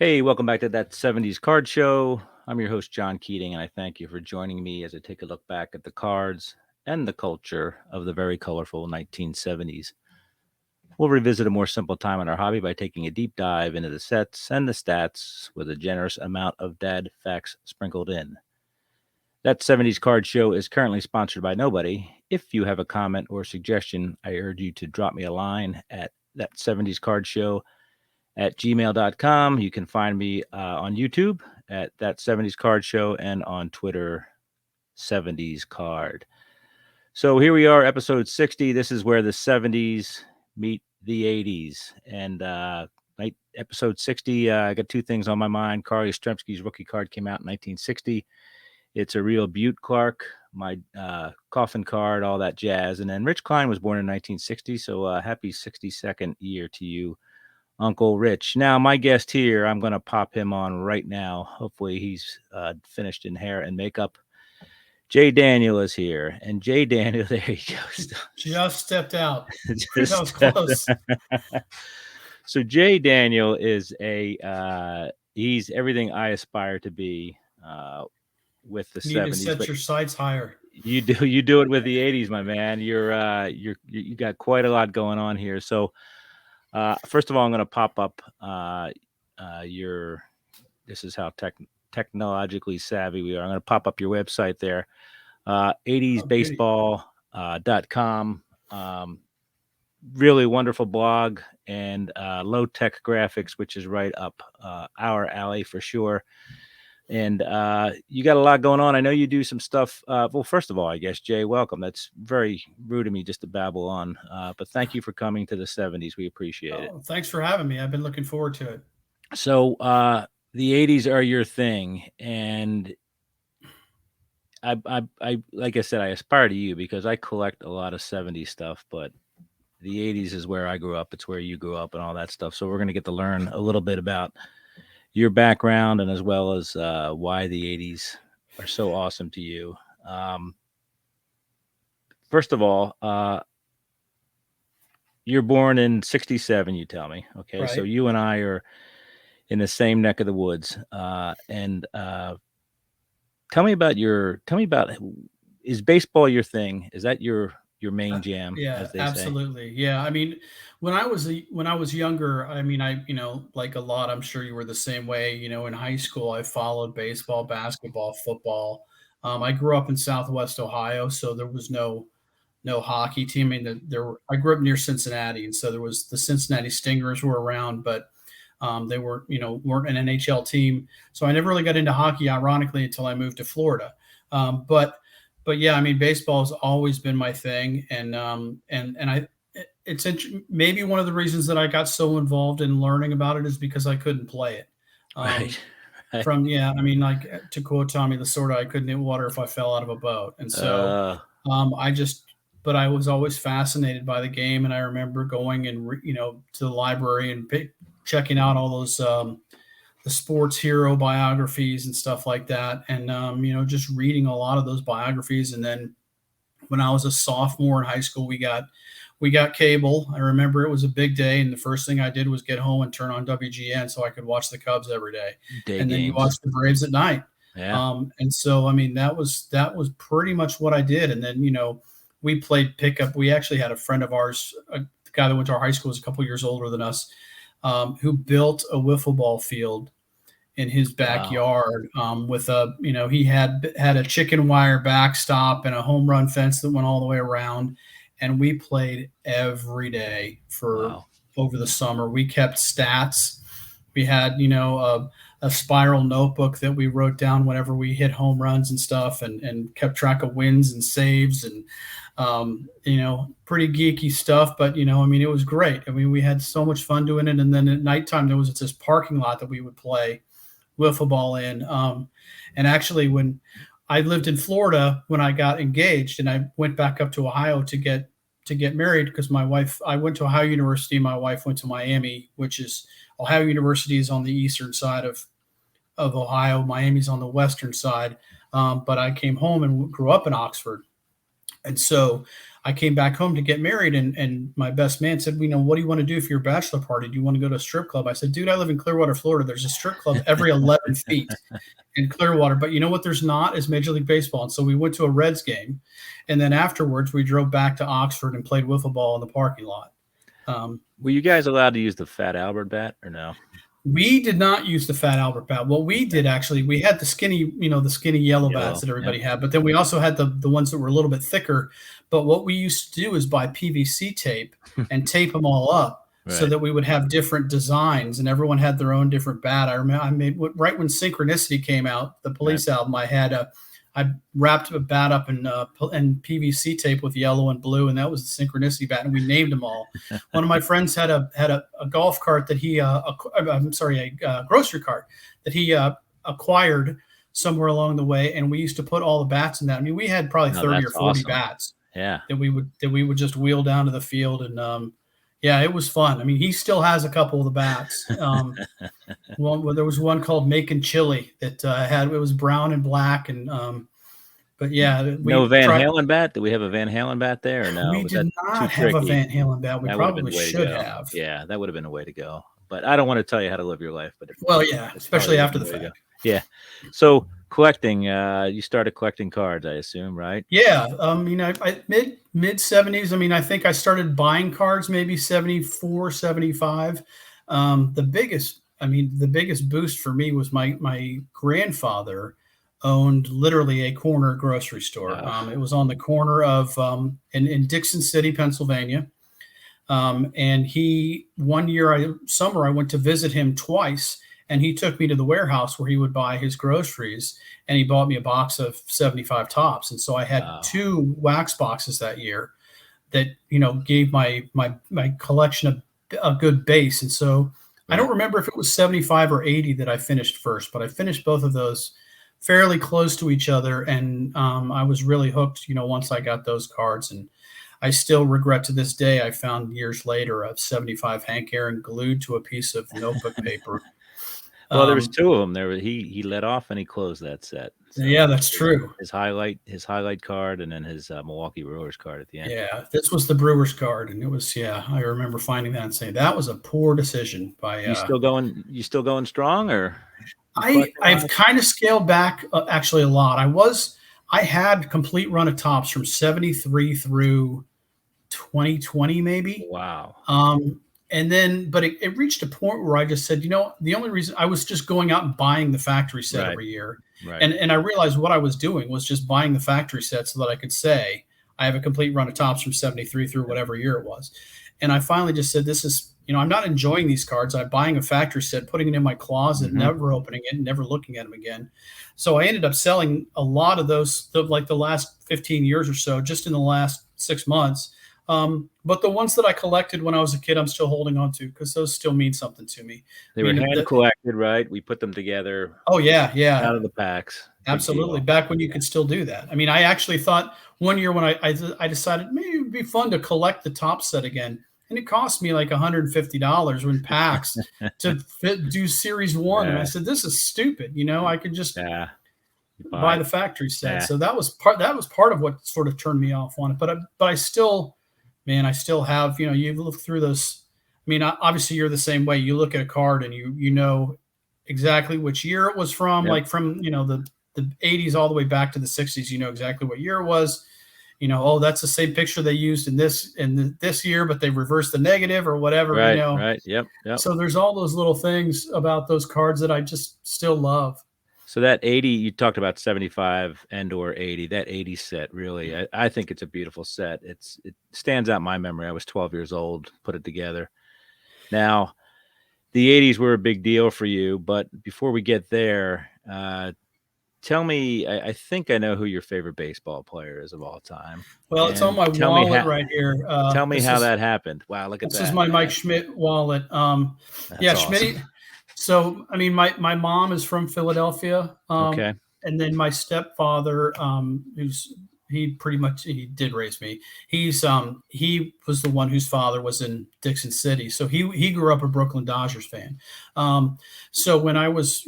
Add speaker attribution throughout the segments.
Speaker 1: Hey, welcome back to That 70's Card Show. I'm your host, John Keating, and I thank you for joining me as I take a look back at the cards and the culture of the very colorful 1970s. We'll revisit a more simple time in our hobby by taking a deep dive into the sets and the stats with a generous amount of dad facts sprinkled in. That 70's Card Show is currently sponsored by nobody. If you have a comment or suggestion, I urge you to drop me a line at That 70's Card Show at gmail.com. You can find me on YouTube at That 70's Card Show and on Twitter, 70's Card. So here we are, episode 60. This is where the 70s meet the 80s. And episode 60, I got two things on my mind. Carly Yastrzemski's rookie card came out in 1960. It's a real Butte Clark, my coffin card, all that jazz. And then Rich Klein was born in 1960. So happy 62nd year to you, Uncle Rich. Now, my guest here, I'm going to pop him on right now. Hopefully he's finished in hair and makeup. Jay Daniel is here. And Jay Daniel, there he goes.
Speaker 2: Just stepped out. That was close.
Speaker 1: So Jay Daniel is he's everything I aspire to be with the 70s.
Speaker 2: You need to set your sights higher.
Speaker 1: You do it with the 80s, my man. You got quite a lot going on here. So first of all, I'm going to pop up this is how technologically savvy we are. I'm going to pop up your website there, 80sbaseball.com. Really wonderful blog and low-tech graphics, which is right up our alley for sure. And you got a lot going on. I know you do some stuff. Well, first of all, I guess, Jay, welcome. That's very rude of me just to babble on. But thank you for coming to the 70s. We appreciate it.
Speaker 2: Thanks for having me. I've been looking forward to it.
Speaker 1: So the 80s are your thing. And I like I said, I aspire to you because I collect a lot of 70s stuff. But the 80s is where I grew up. It's where you grew up and all that stuff. So we're going to get to learn a little bit about your background and as well as why the 80s are so awesome to you. First of all, you're born in 67, you tell me. Okay.
Speaker 2: Right.
Speaker 1: So you and I are in the same neck of the woods. And tell me about is baseball your thing? Is that your main jam?
Speaker 2: Yeah,
Speaker 1: as they
Speaker 2: absolutely. Yeah. I mean, when I was younger, I mean, like a lot, I'm sure you were the same way. In high school, I followed baseball, basketball, football. I grew up in Southwest Ohio, so there was no hockey team. I mean, I grew up near Cincinnati, and so there was the Cincinnati Stingers were around, but they weren't an NHL team. So I never really got into hockey, ironically, until I moved to Florida. But yeah, I mean, baseball has always been my thing, and it's maybe one of the reasons that I got so involved in learning about it is because I couldn't play it.
Speaker 1: Right.
Speaker 2: I mean, like to quote Tommy Lasorda, I couldn't hit water if I fell out of a boat, and so but I was always fascinated by the game, and I remember going and to the library and checking out all those the sports hero biographies and stuff like that, and just reading a lot of those biographies. And then when I was a sophomore in high school, we got cable. I remember it was a big day, and the first thing I did was get home and turn on WGN so I could watch the Cubs every day. And then you watch the Braves at night.
Speaker 1: Yeah.
Speaker 2: And so I mean that was pretty much what I did. And then we played pickup. We actually had a friend of ours, the guy that went to our high school, was a couple years older than us, who built a wiffle ball field in his backyard.
Speaker 1: Wow.
Speaker 2: With he had a chicken wire backstop and a home run fence that went all the way around. And we played every day for over the summer. We kept stats. We had, a spiral notebook that we wrote down whenever we hit home runs and stuff, and kept track of wins and saves and, pretty geeky stuff. But, I mean, it was great. I mean, we had so much fun doing it. And then at nighttime, there was this parking lot that we would play wiffle ball in. And actually, when I lived in Florida, when I got engaged and I went back up to Ohio to get married, because I went to Ohio University. My wife went to Miami, which is Ohio University is on the eastern side of Ohio. Miami's on the western side. But I came home and grew up in Oxford. And so I came back home to get married, and my best man said, what do you want to do for your bachelor party? Do you want to go to a strip club? I said, dude, I live in Clearwater, Florida. There's a strip club every 11 feet in Clearwater. But you know what there's not is Major League Baseball. And so we went to a Reds game. And then afterwards, we drove back to Oxford and played wiffle ball in the parking lot.
Speaker 1: Were you guys allowed to use the Fat Albert bat or no?
Speaker 2: We did not use the Fat Albert bat. What we did actually, we had the skinny yellow bats that everybody had, but then we also had the ones that were a little bit thicker. But what we used to do is buy PVC tape and tape them all up so that we would have different designs, and everyone had their own different bat. I remember I made right when Synchronicity came out, the Police album. I wrapped a bat up in PVC tape with yellow and blue, and that was the Synchronicity bat, and we named them all. One of my friends had a golf cart that he, a grocery cart that he acquired somewhere along the way, and we used to put all the bats in that. I mean, we had probably 30 or 40 bats.
Speaker 1: Yeah,
Speaker 2: that we would just wheel down to the field, and it was fun. I mean, he still has a couple of the bats. There was one called Making Chili that it was brown and black, and but yeah.
Speaker 1: No Van Halen bat? Do we have a Van Halen bat there or no?
Speaker 2: We did not have a Van Halen bat. We probably should have.
Speaker 1: Yeah, that would have been a way to go. But I don't want to tell you how to live your life. But
Speaker 2: especially after the fact.
Speaker 1: Yeah. So collecting, you started collecting cards, I assume, right?
Speaker 2: Yeah. Mid 70s. I mean, I think I started buying cards maybe 74, 75. The biggest boost for me was my grandfather owned literally a corner grocery store. It was on the corner of in Dixon City, Pennsylvania. And summer I went to visit him twice, and he took me to the warehouse where he would buy his groceries, and he bought me a box of 75 tops. And so I had 2 wax boxes that year that, gave my collection a good base. And so I don't remember if it was 75 or 80 that I finished first, but I finished both of those fairly close to each other. And I was really hooked, once I got those cards. And I still regret to this day, I found years later a 75 Hank Aaron glued to a piece of notebook paper.
Speaker 1: Well, there was 2 of them. He let off and he closed that set.
Speaker 2: So yeah, that's true.
Speaker 1: His highlight card, and then his Milwaukee Brewers card at the end.
Speaker 2: Yeah, this was the Brewers card, and it was I remember finding that and saying that was a poor decision by.
Speaker 1: You still going strong, or?
Speaker 2: I've kind of scaled back actually a lot. I had complete run of tops from 73 through 2020 maybe.
Speaker 1: Wow.
Speaker 2: And then, but it reached a point where I just said, the only reason I was just going out and buying the factory set every year. Right. And I realized what I was doing was just buying the factory set so that I could say I have a complete run of tops from 73 through whatever year it was. And I finally just said, this is, I'm not enjoying these cards. I'm buying a factory set, putting it in my closet, never opening it, and never looking at them again. So I ended up selling a lot of those, the last 15 years or so, just in the last 6 months. But the ones that I collected when I was a kid, I'm still holding on to because those still mean something to me.
Speaker 1: They were hand collected, right? We put them together.
Speaker 2: Oh yeah, yeah.
Speaker 1: Out of the packs.
Speaker 2: Absolutely. Back when you could still do that. I mean, I actually thought one year when I decided maybe it would be fun to collect the top set again, and it cost me like $150 in packs to do Series 1, and I said, this is stupid. I could just buy the factory set. Yeah. So that was part of what sort of turned me off on it. But I still. Man, I still have, you look through those. I mean, obviously you're the same way. You look at a card and you know exactly which year it was from, like from, the 80s all the way back to the 60s, exactly what year it was, that's the same picture they used in this year, but they reversed the negative or whatever,
Speaker 1: Right. Yep.
Speaker 2: So there's all those little things about those cards that I just still love.
Speaker 1: So that 80, you talked about 75 and or 80, that 80 set, really, I think it's a beautiful set. It stands out in my memory. I was 12 years old, put it together. Now, the 80s were a big deal for you, but before we get there, tell me, I think I know who your favorite baseball player is of all time.
Speaker 2: Well, it's on my wallet right here.
Speaker 1: Tell me how that happened. Wow, look at that.
Speaker 2: This is my Mike Schmidt wallet.
Speaker 1: That's
Speaker 2: Schmidt.
Speaker 1: Awesome.
Speaker 2: So, I mean, my mom is from Philadelphia.
Speaker 1: Okay.
Speaker 2: And then my stepfather, he did raise me. He was the one whose father was in Dixon City. So he grew up a Brooklyn Dodgers fan. So when I was,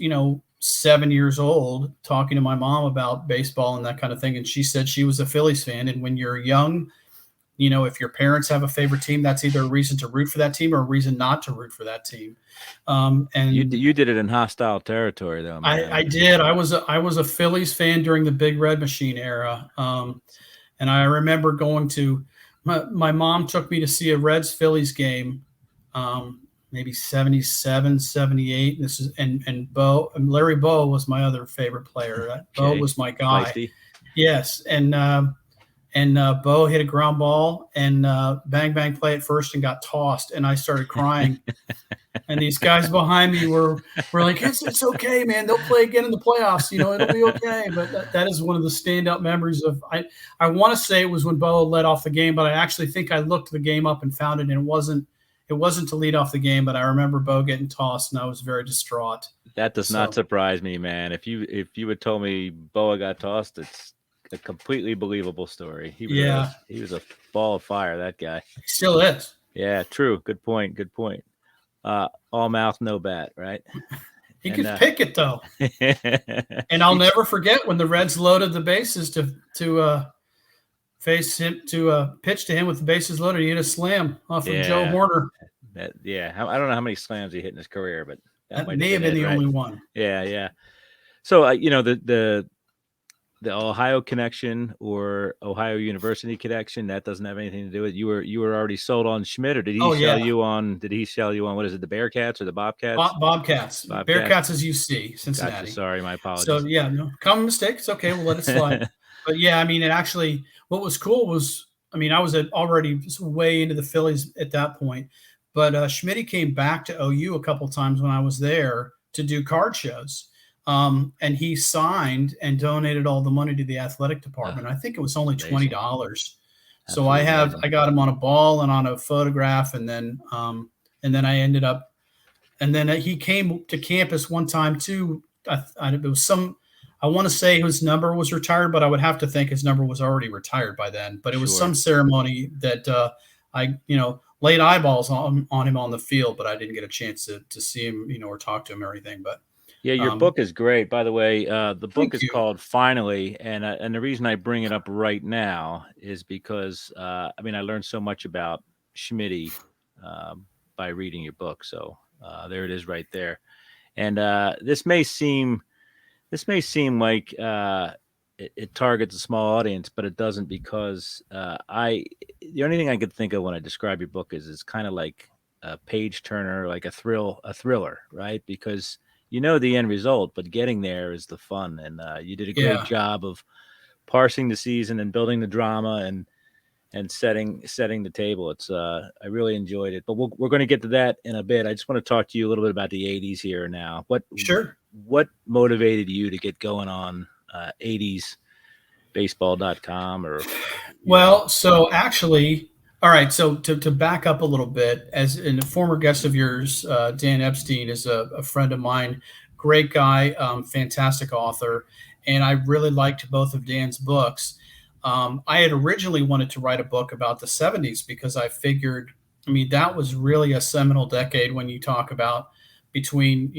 Speaker 2: 7 years old, talking to my mom about baseball and that kind of thing, and she said she was a Phillies fan. And when you're young, if your parents have a favorite team, that's either a reason to root for that team or a reason not to root for that team. And
Speaker 1: you did it in hostile territory, though, man.
Speaker 2: I did. I was a Phillies fan during the Big Red Machine era, and I remember going to my mom took me to see a Reds Phillies game, maybe 77, 78. And this is and Larry Bow was my other favorite player.
Speaker 1: Okay.
Speaker 2: Bow was my guy.
Speaker 1: Feisty.
Speaker 2: Yes, and Bo hit a ground ball and bang bang play at first and got tossed, and I started crying. And these guys behind me were like, it's okay, man. They'll play again in the playoffs. It'll be okay. But that is one of the standout memories of. I want to say it was when Bo led off the game, but I actually think I looked the game up and found it, and it wasn't to lead off the game. But I remember Bo getting tossed, and I was very distraught.
Speaker 1: That does not surprise me, man. If you had told me Boa got tossed, it's a completely believable story. He was a ball of fire, that guy.
Speaker 2: He still is.
Speaker 1: Yeah, true. Good point. All mouth, no bat, right?
Speaker 2: He could pick it though. And I'll never forget when the Reds loaded the bases to face him to pitch to him with the bases loaded. He hit a slam off of Joe Horner.
Speaker 1: I don't know how many slams he hit in his career, but
Speaker 2: that may have been the only one.
Speaker 1: Yeah. So the Ohio connection or Ohio University connection, that doesn't have anything to do with it. You were already sold on Schmidt, or did he sell you on? Did he sell you on what is it, the Bearcats or the Bobcats?
Speaker 2: Bobcats. Bearcats is UC, Cincinnati.
Speaker 1: Gotcha. Sorry, my apologies.
Speaker 2: So no common mistake. It's okay. We'll let it slide. But yeah, I mean, it actually. What was cool was, I mean, I was already way into the Phillies at that point, but Schmidt came back to OU a couple times when I was there to do card shows. And he signed and donated all the money to the athletic department. I think it was only $20. So I got him on a ball and on a photograph, and then I ended up, and then he came to campus one time too. It was I want to say his number was retired, but I would have to think his number was already retired by then. But it was some ceremony that I laid eyeballs on him on the field, but I didn't get a chance to see him, or talk to him or anything. But
Speaker 1: yeah, your book is great. By the way, the book is called Phinally, and the reason I bring it up right now is because I learned so much about Schmidt by reading your book. So there it is, right there. And this may seem like it targets a small audience, but it doesn't, because the only thing I could think of when I describe your book is it's kind of like a page turner, like a thriller, right? Because the end result, but getting there is the fun. And you did a great job of parsing the season and building the drama and setting the table. It's I really enjoyed it, but we're going to get to that in a bit. I just want to talk to you a little bit about the 80s here now. What motivated you to get going on 80s baseball.com or
Speaker 2: so actually, all right, so to back up a little bit, as in a former guest of yours, Dan Epstein is a friend of mine, great guy, fantastic author, and I really liked both of Dan's books. I had originally wanted to write a book about the 70s because I figured, that was really a seminal decade when you talk about between,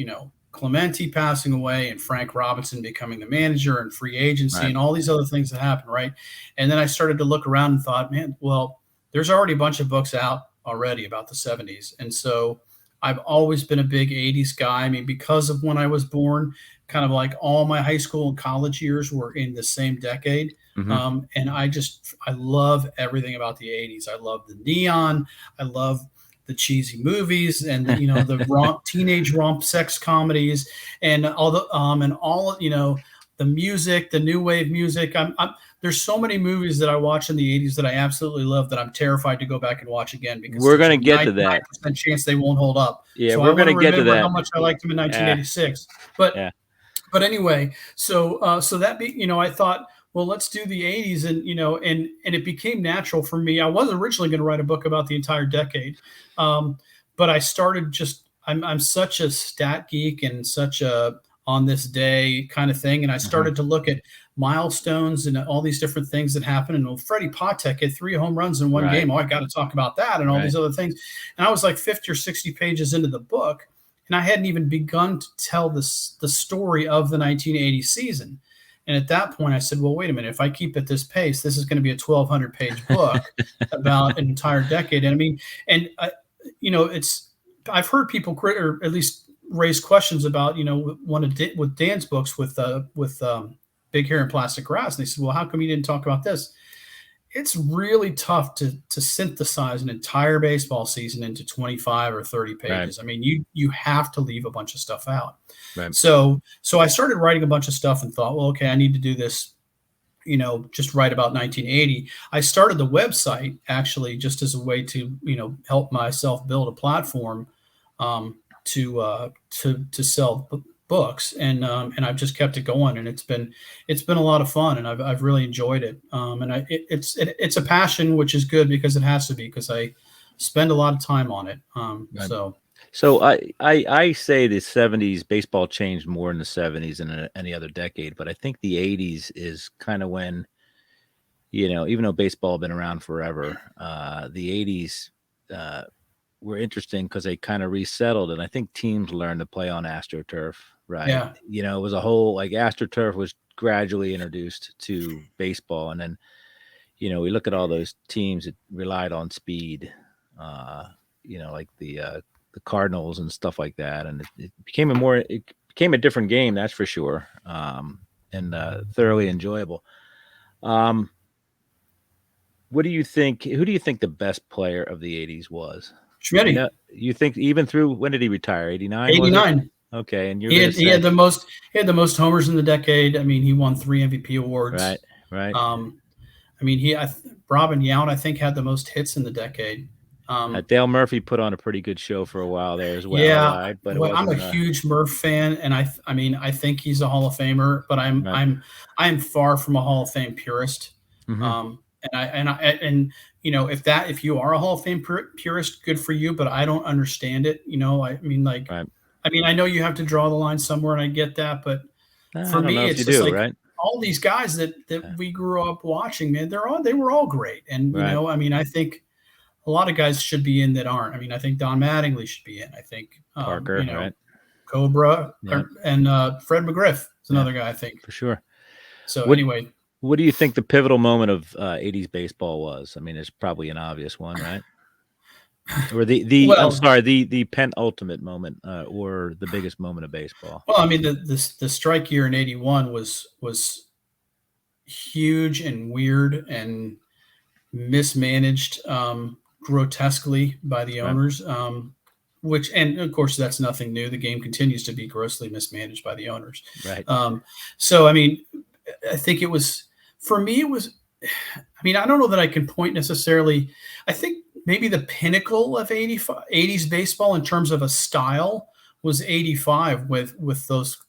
Speaker 2: Clemente passing away and Frank Robinson becoming the manager and free agency and all these other things that happened, right? And then I started to look around and thought, man, well, there's already a bunch of books out already about the 70s. And so I've always been a big 80s guy. Because of when I was born, kind of like all my high school and college years were in the same decade. Mm-hmm. And I love everything about the 80s. I love the neon. I love the cheesy movies and the teenage romp sex comedies and all the music, the new wave music. There's so many movies that I watch in the 80s that I absolutely love that I'm terrified to go back and watch again, because
Speaker 1: we're going to get to that.
Speaker 2: 99% chance they won't hold up.
Speaker 1: Yeah, so we're going to get to that.
Speaker 2: How much I liked them in 1986. Yeah. But anyway, so that I thought, well, let's do the 80s, and it became natural for me. I was originally going to write a book about the entire decade, but I started I'm such a stat geek and such a on this day kind of thing, and I started to look at milestones and all these different things that happened. And Freddie Patek hit 3 home runs in one game. Oh, I got to talk about that and all these other things. And I was like 50 or 60 pages into the book, and I hadn't even begun to tell the story of the 1980 season. And at that point, I said, well, wait a minute. If I keep at this pace, this is going to be a 1,200-page book about an entire decade. And I mean, and I've heard people or at least raise questions about, one of with Dan's books with Big Hair and Plastic Grass. And they said, well, how come you didn't talk about this? It's really tough to synthesize an entire baseball season into 25 or 30 pages. Right. I mean, you have to leave a bunch of stuff out. Right. So I started writing a bunch of stuff and thought, well, okay, I need to do this, just write about 1980. I started the website actually just as a way to, help myself build a platform to sell books, and I've just kept it going, and it's been a lot of fun, and I've really enjoyed it. And it's a passion, which is good because it has to be, because I spend a lot of time on it.
Speaker 1: Right. So I say the 70s baseball changed more in the 70s than any other decade, but I think the 80s is kind of when, even though baseball had been around forever, the 80s were interesting because they kind of resettled, and I think teams learned to play on AstroTurf. Right. Yeah. It was a whole, like, AstroTurf was gradually introduced to baseball. And then, we look at all those teams that relied on speed, like the Cardinals and stuff like that. And it became a different game, that's for sure. And thoroughly enjoyable. What do you think? Who do you think the best player of the 80s was?
Speaker 2: Schmitty.
Speaker 1: You think even through, when did he retire? 89?
Speaker 2: 89.
Speaker 1: Okay, and
Speaker 2: he had the most homers in the decade. I mean, he won 3 MVP awards.
Speaker 1: Right.
Speaker 2: I mean, Robin Yount, I think, had the most hits in the decade.
Speaker 1: Dale Murphy put on a pretty good show for a while there as well.
Speaker 2: Yeah,
Speaker 1: right? But
Speaker 2: I'm a huge Murph fan, and I think he's a Hall of Famer. But I'm far from a Hall of Fame purist. Mm-hmm. If you are a Hall of Fame purist, good for you. But I don't understand it. Right. I mean, I know you have to draw the line somewhere, and I get that, but for me, it's just like all these guys that we grew up watching, man, they were all great. And, I think a lot of guys should be in that aren't. I mean, I think Don Mattingly should be in. I think
Speaker 1: Parker, right?
Speaker 2: Cobra, and Fred McGriff is another guy, I think.
Speaker 1: For sure.
Speaker 2: So anyway.
Speaker 1: What do you think the pivotal moment of 80s baseball was? I mean, it's probably an obvious one, right? Or the penultimate moment, or the biggest moment of baseball.
Speaker 2: Well, I mean, the strike year in 81 was huge and weird and mismanaged grotesquely by the owners. Right. And of course, that's nothing new. The game continues to be grossly mismanaged by the owners.
Speaker 1: Right.
Speaker 2: So, I mean, I think it was, for me, I don't know that I can point necessarily. I think maybe the pinnacle of 80s baseball in terms of a style was 85 with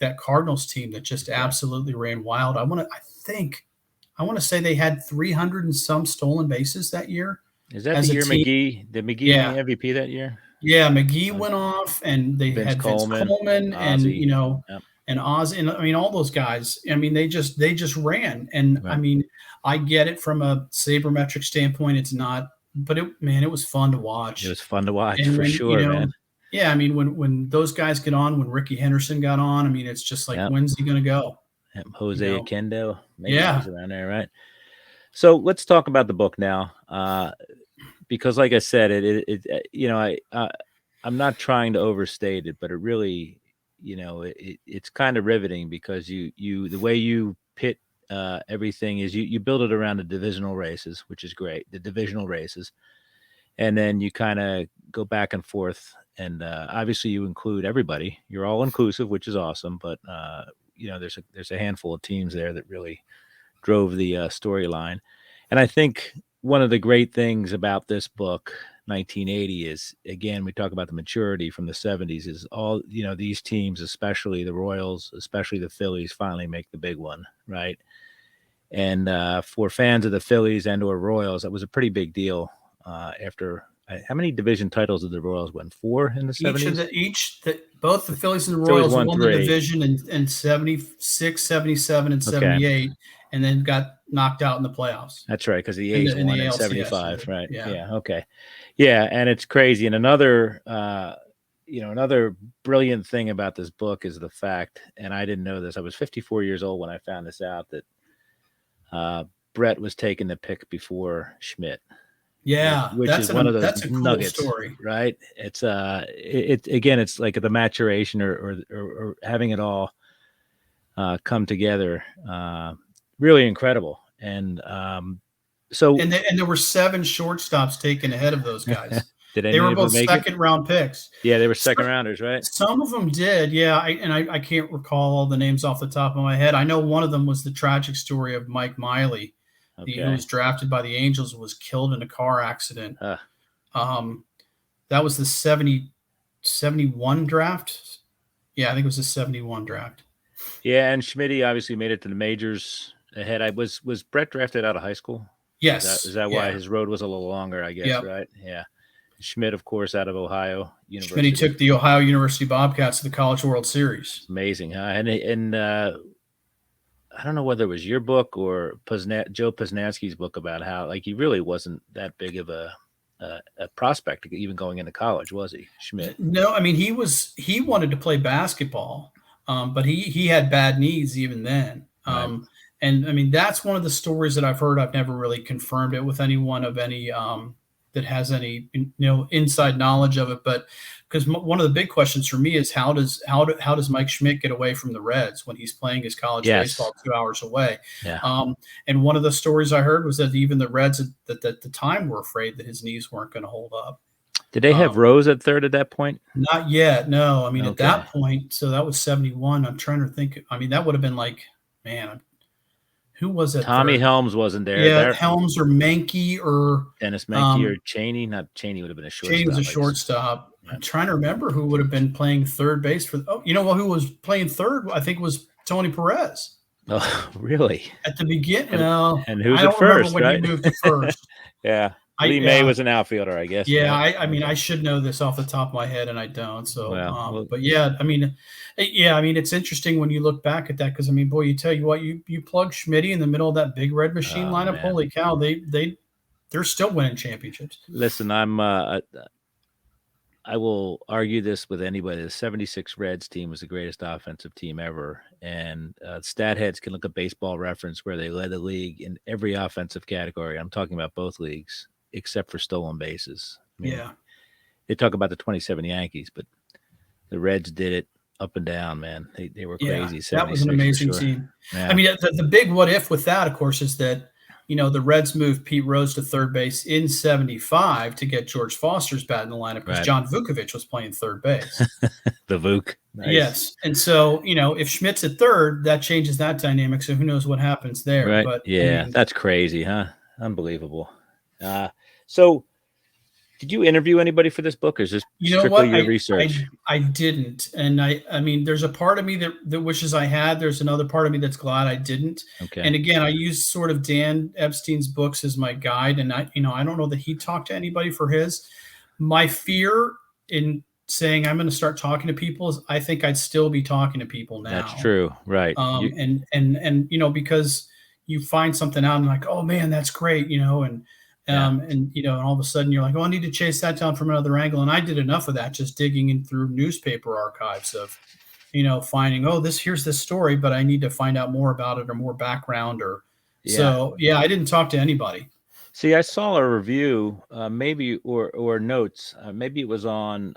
Speaker 2: that Cardinals team that just absolutely ran wild. I want to say they had 300 and some stolen bases that year.
Speaker 1: Is that the year McGee? Did McGee win the MVP that year?
Speaker 2: Yeah, McGee went off, and they had Vince Coleman Ozzie, and Ozzie, and I mean, all those guys. I mean, they just ran, and right. I mean, I get it from a sabermetric standpoint. It's not, but it was fun to watch.
Speaker 1: It was fun to watch for sure, man.
Speaker 2: Yeah, I mean, when those guys get on, when Ricky Henderson got on, I mean, it's just like, when's he going to go?
Speaker 1: Jose Akendo, maybe he's around there, right? So let's talk about the book now, because, like I said, I'm not trying to overstate it, but it really, it's kind of riveting, because the way you pit everything is you build it around the divisional races, which is great, the divisional races, and then you kind of go back and forth, and obviously you include everybody. You're all inclusive, which is awesome, but there's a handful of teams there that really drove the storyline. And I think one of the great things about this book, 1980, is, again, we talk about the maturity from the 70s, is all, these teams, especially the Royals, especially the Phillies, finally make the big one, right? And for fans of the Phillies and or Royals, that was a pretty big deal. After how many division titles did the Royals win? 4 in the 70s?
Speaker 2: Both the Phillies and the Royals won the division in 76, 77, and 78, and then got knocked out in the playoffs.
Speaker 1: That's right, because the A's won in 75, right?
Speaker 2: Yeah.
Speaker 1: Okay. Yeah, and it's crazy. And another another brilliant thing about this book is the fact, and I didn't know this, I was 54 years old when I found this out, that Brett was taking the pick before Schmidt.
Speaker 2: Yeah,
Speaker 1: which is one of those
Speaker 2: that's a cool
Speaker 1: nuggets,
Speaker 2: story.
Speaker 1: right? It's again, it's like the maturation or having it all come together, really incredible. And so,
Speaker 2: And there were 7 shortstops taken ahead of those guys.
Speaker 1: did
Speaker 2: They
Speaker 1: any
Speaker 2: were
Speaker 1: of
Speaker 2: both
Speaker 1: them make it?
Speaker 2: second round picks.
Speaker 1: Yeah, they were second rounders, right?
Speaker 2: Some of them did, yeah. I can't recall all the names off the top of my head. I know one of them was the tragic story of Mike Miley, who was drafted by the Angels and was killed in a car accident. That was the 71 draft. Yeah, I think it was the 71 draft.
Speaker 1: Yeah, and Schmidt obviously made it to the majors ahead. Was Brett drafted out of high school?
Speaker 2: Yes.
Speaker 1: Is that why his road was a little longer, I guess, right? Yeah. Schmidt, of course, out of Ohio University.
Speaker 2: Schmidt took the Ohio University Bobcats to the College World Series.
Speaker 1: It's amazing, huh? And I don't know whether it was your book or Joe Poznansky's book about how he really wasn't that big of a prospect even going into college, was he, Schmidt?
Speaker 2: No, I mean he wanted to play basketball, but he had bad knees even then.
Speaker 1: Right.
Speaker 2: And I mean that's one of the stories that I've heard. I've never really confirmed it with anyone of any that has any inside knowledge of it, but because one of the big questions for me is how does Mike Schmidt get away from the Reds when he's playing his college baseball 2 hours away?
Speaker 1: Yeah.
Speaker 2: And one of the stories I heard was that even the Reds at the time were afraid that his knees weren't going to hold up.
Speaker 1: Did they have Rose at third at that point?
Speaker 2: Not yet. No. I mean, at that point, so that was 71. I'm trying to think. I mean, that would have been man, who was it?
Speaker 1: Tommy Helms wasn't there.
Speaker 2: Yeah, Helms or Menke or
Speaker 1: Dennis Menke or Cheney. Not Cheney would have been a shortstop.
Speaker 2: Cheney was a shortstop. I'm trying to remember who would have been playing third base for. Who was playing third? I think was Tony Perez.
Speaker 1: Oh, really?
Speaker 2: At the beginning,
Speaker 1: and who's at first?
Speaker 2: When he moved to first.
Speaker 1: Yeah. Lee May was an outfielder, I guess.
Speaker 2: Yeah, I mean, I should know this off the top of my head, and I don't. So, but yeah, I mean, it's interesting when you look back at that because I mean, boy, you tell you what, you plug Schmitty in the middle of that big red machine lineup. Man. Holy cow, they're still winning championships.
Speaker 1: Listen, I will argue this with anybody. The 76 Reds team was the greatest offensive team ever. And stat heads can look at Baseball Reference where they led the league in every offensive category. I'm talking about both leagues, except for stolen bases. I mean, they talk about the 27 Yankees, but the Reds did it up and down, man. They were crazy.
Speaker 2: That was an amazing team. Yeah. I mean, the big what if with that, of course, is that the Reds moved Pete Rose to third base in 75 to get George Foster's bat in the lineup because John Vukovich was playing third base.
Speaker 1: The Vuk.
Speaker 2: Nice. Yes. And so, if Schmidt's at third, that changes that dynamic. So who knows what happens there.
Speaker 1: Right.
Speaker 2: But
Speaker 1: that's crazy, huh? Unbelievable. So did you interview anybody for this book or is this strictly your research?
Speaker 2: I didn't. And I mean, there's a part of me that wishes I had. There's another part of me that's glad I didn't.
Speaker 1: Okay.
Speaker 2: And again, I used sort of Dan Epstein's books as my guide. And I don't know that he talked to anybody for his. My fear in saying I'm going to start talking to people is I think I'd still be talking to people now.
Speaker 1: That's true. Right.
Speaker 2: And because you find something out and like, oh man, that's great. And all of a sudden you're like, oh, I need to chase that down from another angle. And I did enough of that just digging in through newspaper archives of, finding, here's this story, but I need to find out more about it or more background So I didn't talk to anybody.
Speaker 1: See, I saw a review, maybe or notes. Maybe it was on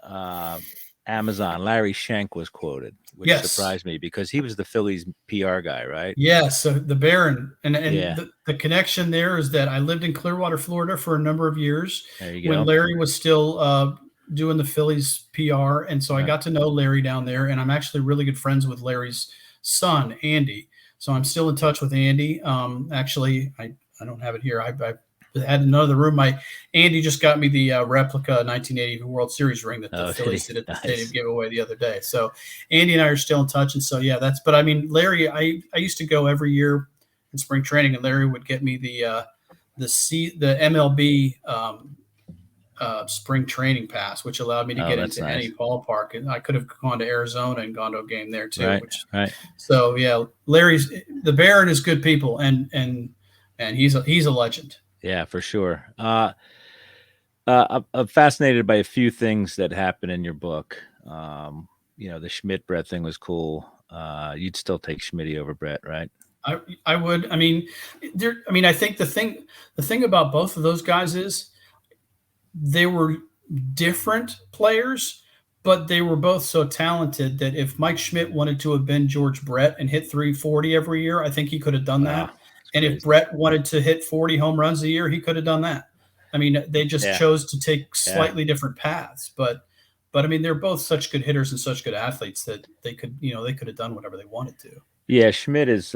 Speaker 1: Amazon. Larry Schenk was quoted, which surprised me because he was the Phillies PR guy, right?
Speaker 2: Yes, so the Baron. And the connection there is that I lived in Clearwater, Florida for a number of years when Larry was still doing the Phillies PR. And so I got to know Larry down there, and I'm actually really good friends with Larry's son, Andy. So I'm still in touch with Andy. Actually, I don't have it here. I had another room. Andy just got me the replica 1980 World Series ring that the Phillies did at the stadium giveaway the other day. So Andy and I are still in touch. And so, but I mean, Larry, I used to go every year in spring training, and Larry would get me the MLB spring training pass, which allowed me to get into any ballpark. And I could have gone to Arizona and gone to a game there too.
Speaker 1: Right.
Speaker 2: So Larry's the Baron is good people and he's a legend.
Speaker 1: Yeah, for sure. I'm fascinated by a few things that happen in your book. The Schmidt Brett thing was cool. You'd still take Schmitty over Brett, right?
Speaker 2: I would. I mean, I think the thing about both of those guys is they were different players, but they were both so talented that if Mike Schmidt wanted to have been George Brett and hit 340 every year, I think he could have done that. And if Brett wanted to hit 40 home runs a year, he could have done that. I mean, they just chose to take slightly different paths, but I mean, they're both such good hitters and such good athletes that they could have done whatever they wanted to.
Speaker 1: Yeah, Schmidt is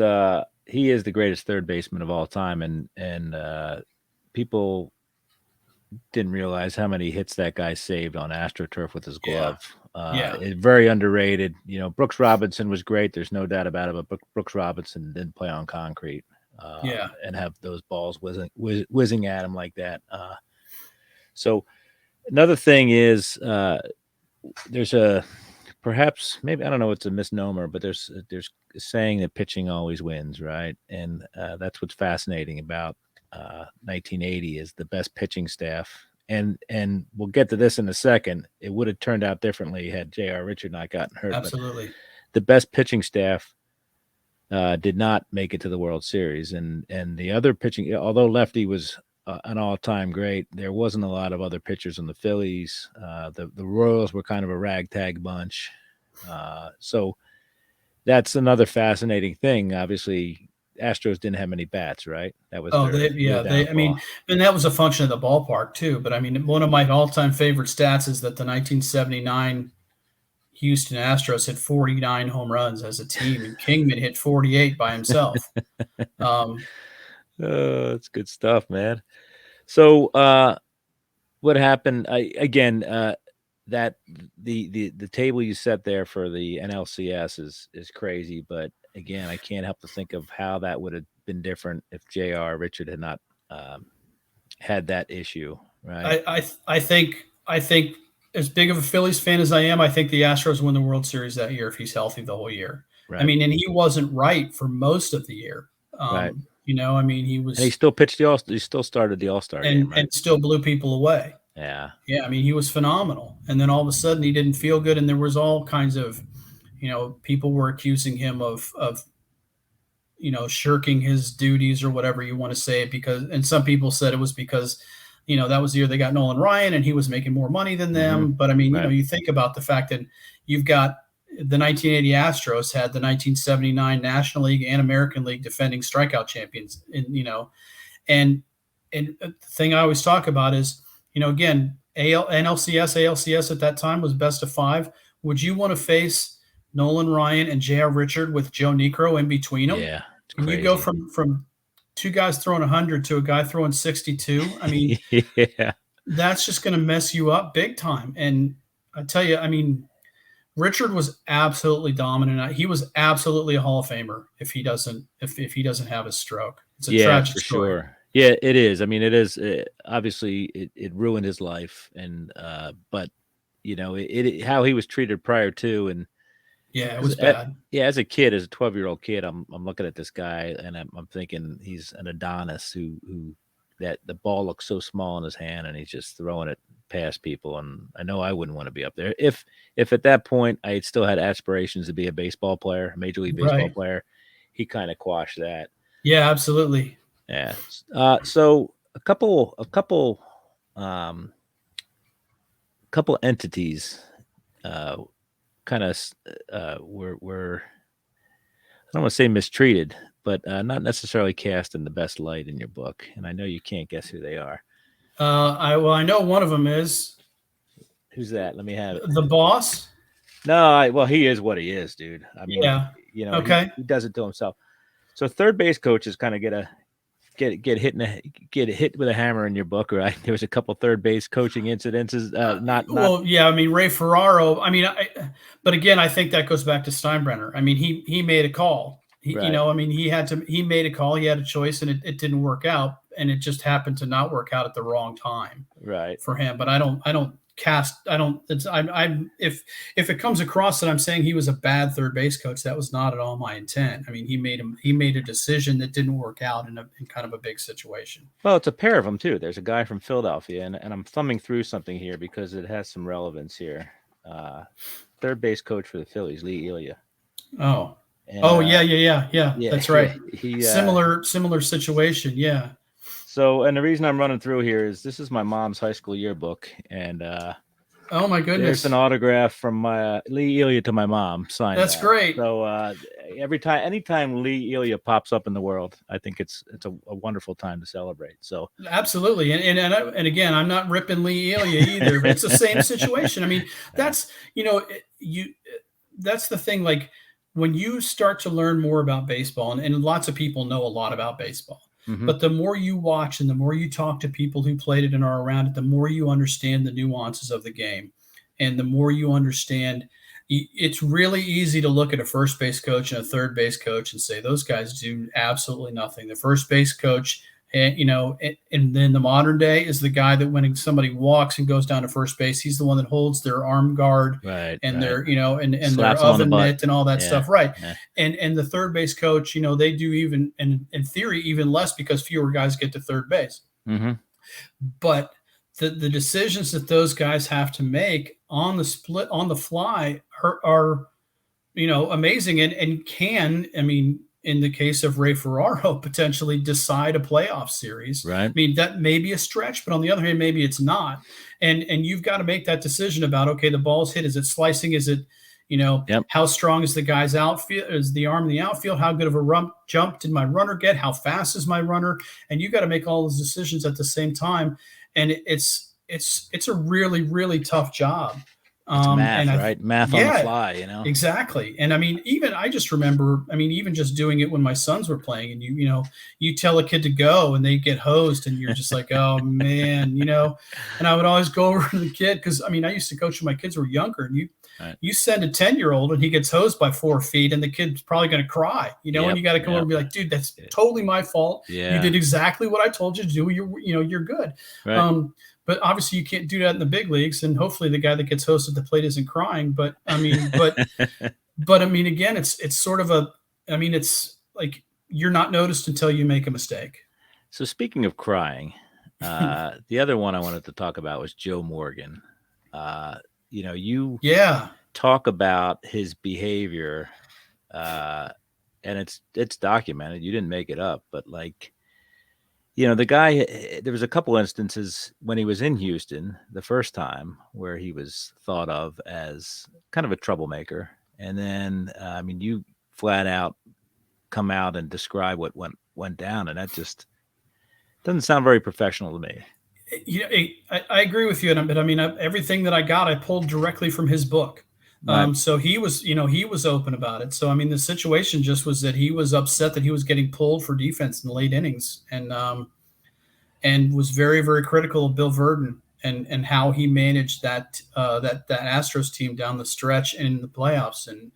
Speaker 1: he is the greatest third baseman of all time, and people didn't realize how many hits that guy saved on AstroTurf with his glove. Very underrated. Brooks Robinson was great. There's no doubt about it. But Brooks Robinson didn't play on concrete. And have those balls whizzing at him like that. So another thing is there's perhaps maybe I don't know, it's a misnomer, but there's a saying that pitching always wins, right? And that's what's fascinating about 1980 is the best pitching staff. And we'll get to this in a second. It would have turned out differently had J.R. Richard not gotten hurt.
Speaker 2: Absolutely.
Speaker 1: But the best pitching staff did not make it to the World Series. And the other pitching, although Lefty was an all-time great, there wasn't a lot of other pitchers in the Phillies. The Royals were kind of a ragtag bunch. So that's another fascinating thing. Obviously, Astros didn't have many bats, right? That was
Speaker 2: I mean, and that was a function of the ballpark too. But I mean, one of my all-time favorite stats is that the 1979 Houston Astros hit 49 home runs as a team, and Kingman hit 48 by himself.
Speaker 1: That's good stuff, man. So what happened that the table you set there for the NLCS is crazy, but again, I can't help to think of how that would have been different if J.R. Richard had not had that issue, right?
Speaker 2: I think as big of a Phillies fan as I am, I think the Astros win the World Series that year if he's healthy the whole year. Right. I mean, and he wasn't right for most of the year.
Speaker 1: Right.
Speaker 2: I mean, he was.
Speaker 1: And he still pitched he still started the All-Star game, right?
Speaker 2: And still blew people away.
Speaker 1: Yeah.
Speaker 2: Yeah. I mean, he was phenomenal. And then all of a sudden he didn't feel good. And there was all kinds of, people were accusing him of shirking his duties or whatever you want to say, and some people said it was because, that was the year they got Nolan Ryan and he was making more money than them. Mm-hmm. But I mean, you think about the fact that you've got the 1980 Astros had the 1979 National League and American League defending strikeout champions, and the thing I always talk about is, again, NLCS, ALCS at that time was best of 5. Would you want to face Nolan Ryan and J.R. Richard with Joe Niekro in between them?
Speaker 1: Yeah.
Speaker 2: Can you go from two guys throwing 100 to a guy throwing 62? I mean, that's just going to mess you up big time. And I tell you, I mean, Richard was absolutely dominant. He was absolutely a Hall of Famer if he doesn't have a stroke. It's a tragic story.
Speaker 1: Sure. Yeah, it is. I mean, it is. Obviously, it ruined his life, and but how he was treated prior to, and
Speaker 2: yeah, it was bad.
Speaker 1: As a kid, as a 12-year-old kid, I'm looking at this guy, and I'm thinking he's an Adonis who that the ball looks so small in his hand, and he's just throwing it past people. And I know I wouldn't want to be up there. If at that point I had still had aspirations to be a baseball player, a major league baseball player, he kind of quashed that.
Speaker 2: Yeah, absolutely.
Speaker 1: Yeah. So a couple entities kind of were I don't want to say mistreated, but not necessarily cast in the best light in your book. And I know you can't guess who they are.
Speaker 2: I know one of them is.
Speaker 1: Who's that? Let me have it.
Speaker 2: The boss?
Speaker 1: No, he is what he is, dude. I mean,
Speaker 2: okay.
Speaker 1: He does it to himself. So third base coaches kind of get hit with a hammer in your book, right? There was a couple third base coaching incidences.
Speaker 2: Well, yeah. I mean, Ray Ferraro. I mean, but again, I think that goes back to Steinbrenner. I mean, he made a call.
Speaker 1: Right.
Speaker 2: I mean, he made a call. He had a choice, and it didn't work out, and it just happened to not work out at the wrong time,
Speaker 1: right,
Speaker 2: for him. But if it comes across that I'm saying he was a bad third base coach, that was not at all my intent. I mean, he made a decision that didn't work out in kind of a big situation.
Speaker 1: Well, it's a pair of them too. There's a guy from Philadelphia, and I'm thumbing through something here because it has some relevance here. uh, third base coach for the Phillies, Lee Ilya.
Speaker 2: Oh,
Speaker 1: And
Speaker 2: oh yeah.
Speaker 1: yeah,
Speaker 2: That's
Speaker 1: yeah,
Speaker 2: right.
Speaker 1: he.
Speaker 2: Similar situation. Yeah.
Speaker 1: So, and the reason I'm running through here is this is my mom's high school yearbook, and
Speaker 2: Oh my
Speaker 1: there's an
Speaker 2: goodness,
Speaker 1: autograph from my Lee Ilya to my mom, signed
Speaker 2: that's
Speaker 1: that.
Speaker 2: great.
Speaker 1: So anytime Lee Ilya pops up in the world, I think it's a wonderful time to celebrate. So,
Speaker 2: Absolutely, and again, I'm not ripping Lee Ilya either, but it's the same situation. I mean,
Speaker 1: uh,
Speaker 2: that's you that's the thing. Like when you start to learn more about baseball, and lots of people know a lot about baseball,
Speaker 1: mm-hmm,
Speaker 2: but the more you watch and the more you talk to people who played it and are around it, the more you understand the nuances of the game, and the more you understand. It's really easy to look at a first base coach and a third base coach and say those guys do absolutely nothing. The first base coach and then the modern day is the guy that when somebody walks and goes down to first base, he's the one that holds their arm guard and
Speaker 1: right,
Speaker 2: their and their
Speaker 1: slaps him on the
Speaker 2: oven
Speaker 1: butt.
Speaker 2: mitt and all that
Speaker 1: Yeah,
Speaker 2: stuff, right?
Speaker 1: yeah,
Speaker 2: And the third base coach, they do even in theory even less because fewer guys get to third base.
Speaker 1: mm-hmm,
Speaker 2: But the decisions that those guys have to make on the split on the fly are amazing and can, I mean, in the case of Ray Ferraro, potentially decide a playoff series. I
Speaker 1: right.
Speaker 2: mean, that may be a stretch, but on the other hand, maybe it's not. And you've got to make that decision about, okay, the ball's hit. Is it slicing? Is it,
Speaker 1: Yep,
Speaker 2: how strong is the guy's outfield? Is the arm in the outfield? How good of a jump did my runner get? How fast is my runner? And you got to make all those decisions at the same time. And it's a really, really tough job.
Speaker 1: it's
Speaker 2: And
Speaker 1: math, right? Math on the
Speaker 2: yeah,
Speaker 1: fly.
Speaker 2: exactly. And I mean, even I just remember, I mean, even just doing it when my sons were playing, and you tell a kid to go and they get hosed, and you're just like, oh man. And I would always go over to the kid because I mean, I used to coach when my kids were younger, and you
Speaker 1: Right.
Speaker 2: you send a 10-year-old and he gets hosed by 4 feet, and the kid's probably going to cry, and
Speaker 1: Yep,
Speaker 2: you got to come over
Speaker 1: yep,
Speaker 2: and be like, dude, that's totally my fault. You
Speaker 1: yeah,
Speaker 2: did exactly what I told you to do. You're good.
Speaker 1: right.
Speaker 2: But obviously you can't do that in the big leagues, and hopefully the guy that gets hosted at the plate isn't crying. But I mean, but I mean, again, it's sort of I mean, it's like you're not noticed until you make a mistake.
Speaker 1: So speaking of crying, the other one I wanted to talk about was Joe Morgan. You
Speaker 2: Yeah.
Speaker 1: talk about his behavior, uh, and it's documented. You didn't make it up, but the guy. There was a couple instances when he was in Houston the first time where he was thought of as kind of a troublemaker, and then I mean, you flat out come out and describe what went down, and that just doesn't sound very professional to me.
Speaker 2: I agree with you, but I mean, everything that I got, I pulled directly from his book.
Speaker 1: Right.
Speaker 2: So he was open about it. So I mean, the situation just was that he was upset that he was getting pulled for defense in the late innings, and was very, very critical of Bill Verdon and how he managed that Astros team down the stretch and in the playoffs, and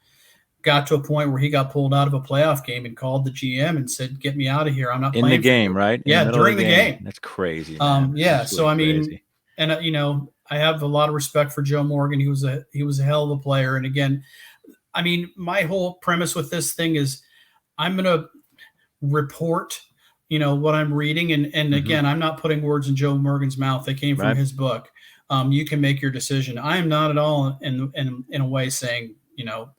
Speaker 2: got to a point where he got pulled out of a playoff game and called the GM and said, "Get me out of here. I'm not
Speaker 1: In the
Speaker 2: playing for
Speaker 1: game,
Speaker 2: you."
Speaker 1: right? In the
Speaker 2: Yeah,
Speaker 1: middle of the
Speaker 2: during the
Speaker 1: game.
Speaker 2: game.
Speaker 1: That's crazy, man.
Speaker 2: Yeah. So
Speaker 1: Absolutely
Speaker 2: I mean,
Speaker 1: crazy.
Speaker 2: and I have a lot of respect for Joe Morgan. He was a hell of a player. And again, I mean, my whole premise with this thing is I'm going to report, what I'm reading. And again, I'm not putting words in Joe Morgan's mouth. They came from
Speaker 1: Right.
Speaker 2: his book. You can make your decision. I am not at all in a way saying,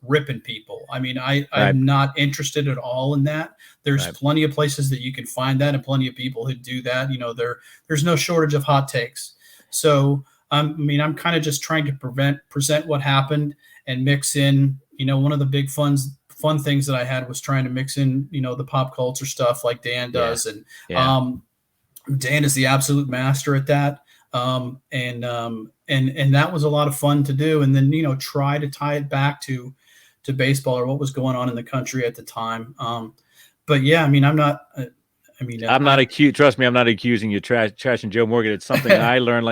Speaker 2: ripping people. I mean,
Speaker 1: Right.
Speaker 2: I'm not interested at all in that. There's
Speaker 1: Right.
Speaker 2: plenty of places that you can find that and plenty of people who do that. There's no shortage of hot takes. So, I mean, I'm kind of just trying to present what happened and mix in, one of the big fun things that I had was trying to mix in, the pop culture stuff like Dan
Speaker 1: Yeah.
Speaker 2: does. And
Speaker 1: Yeah.
Speaker 2: Dan is the absolute master at that. And that was a lot of fun to do. And then, try to tie it back to baseball or what was going on in the country at the time. But yeah, I mean, I'm not
Speaker 1: Trust me, I'm not accusing you trashing Joe Morgan. It's something I learned.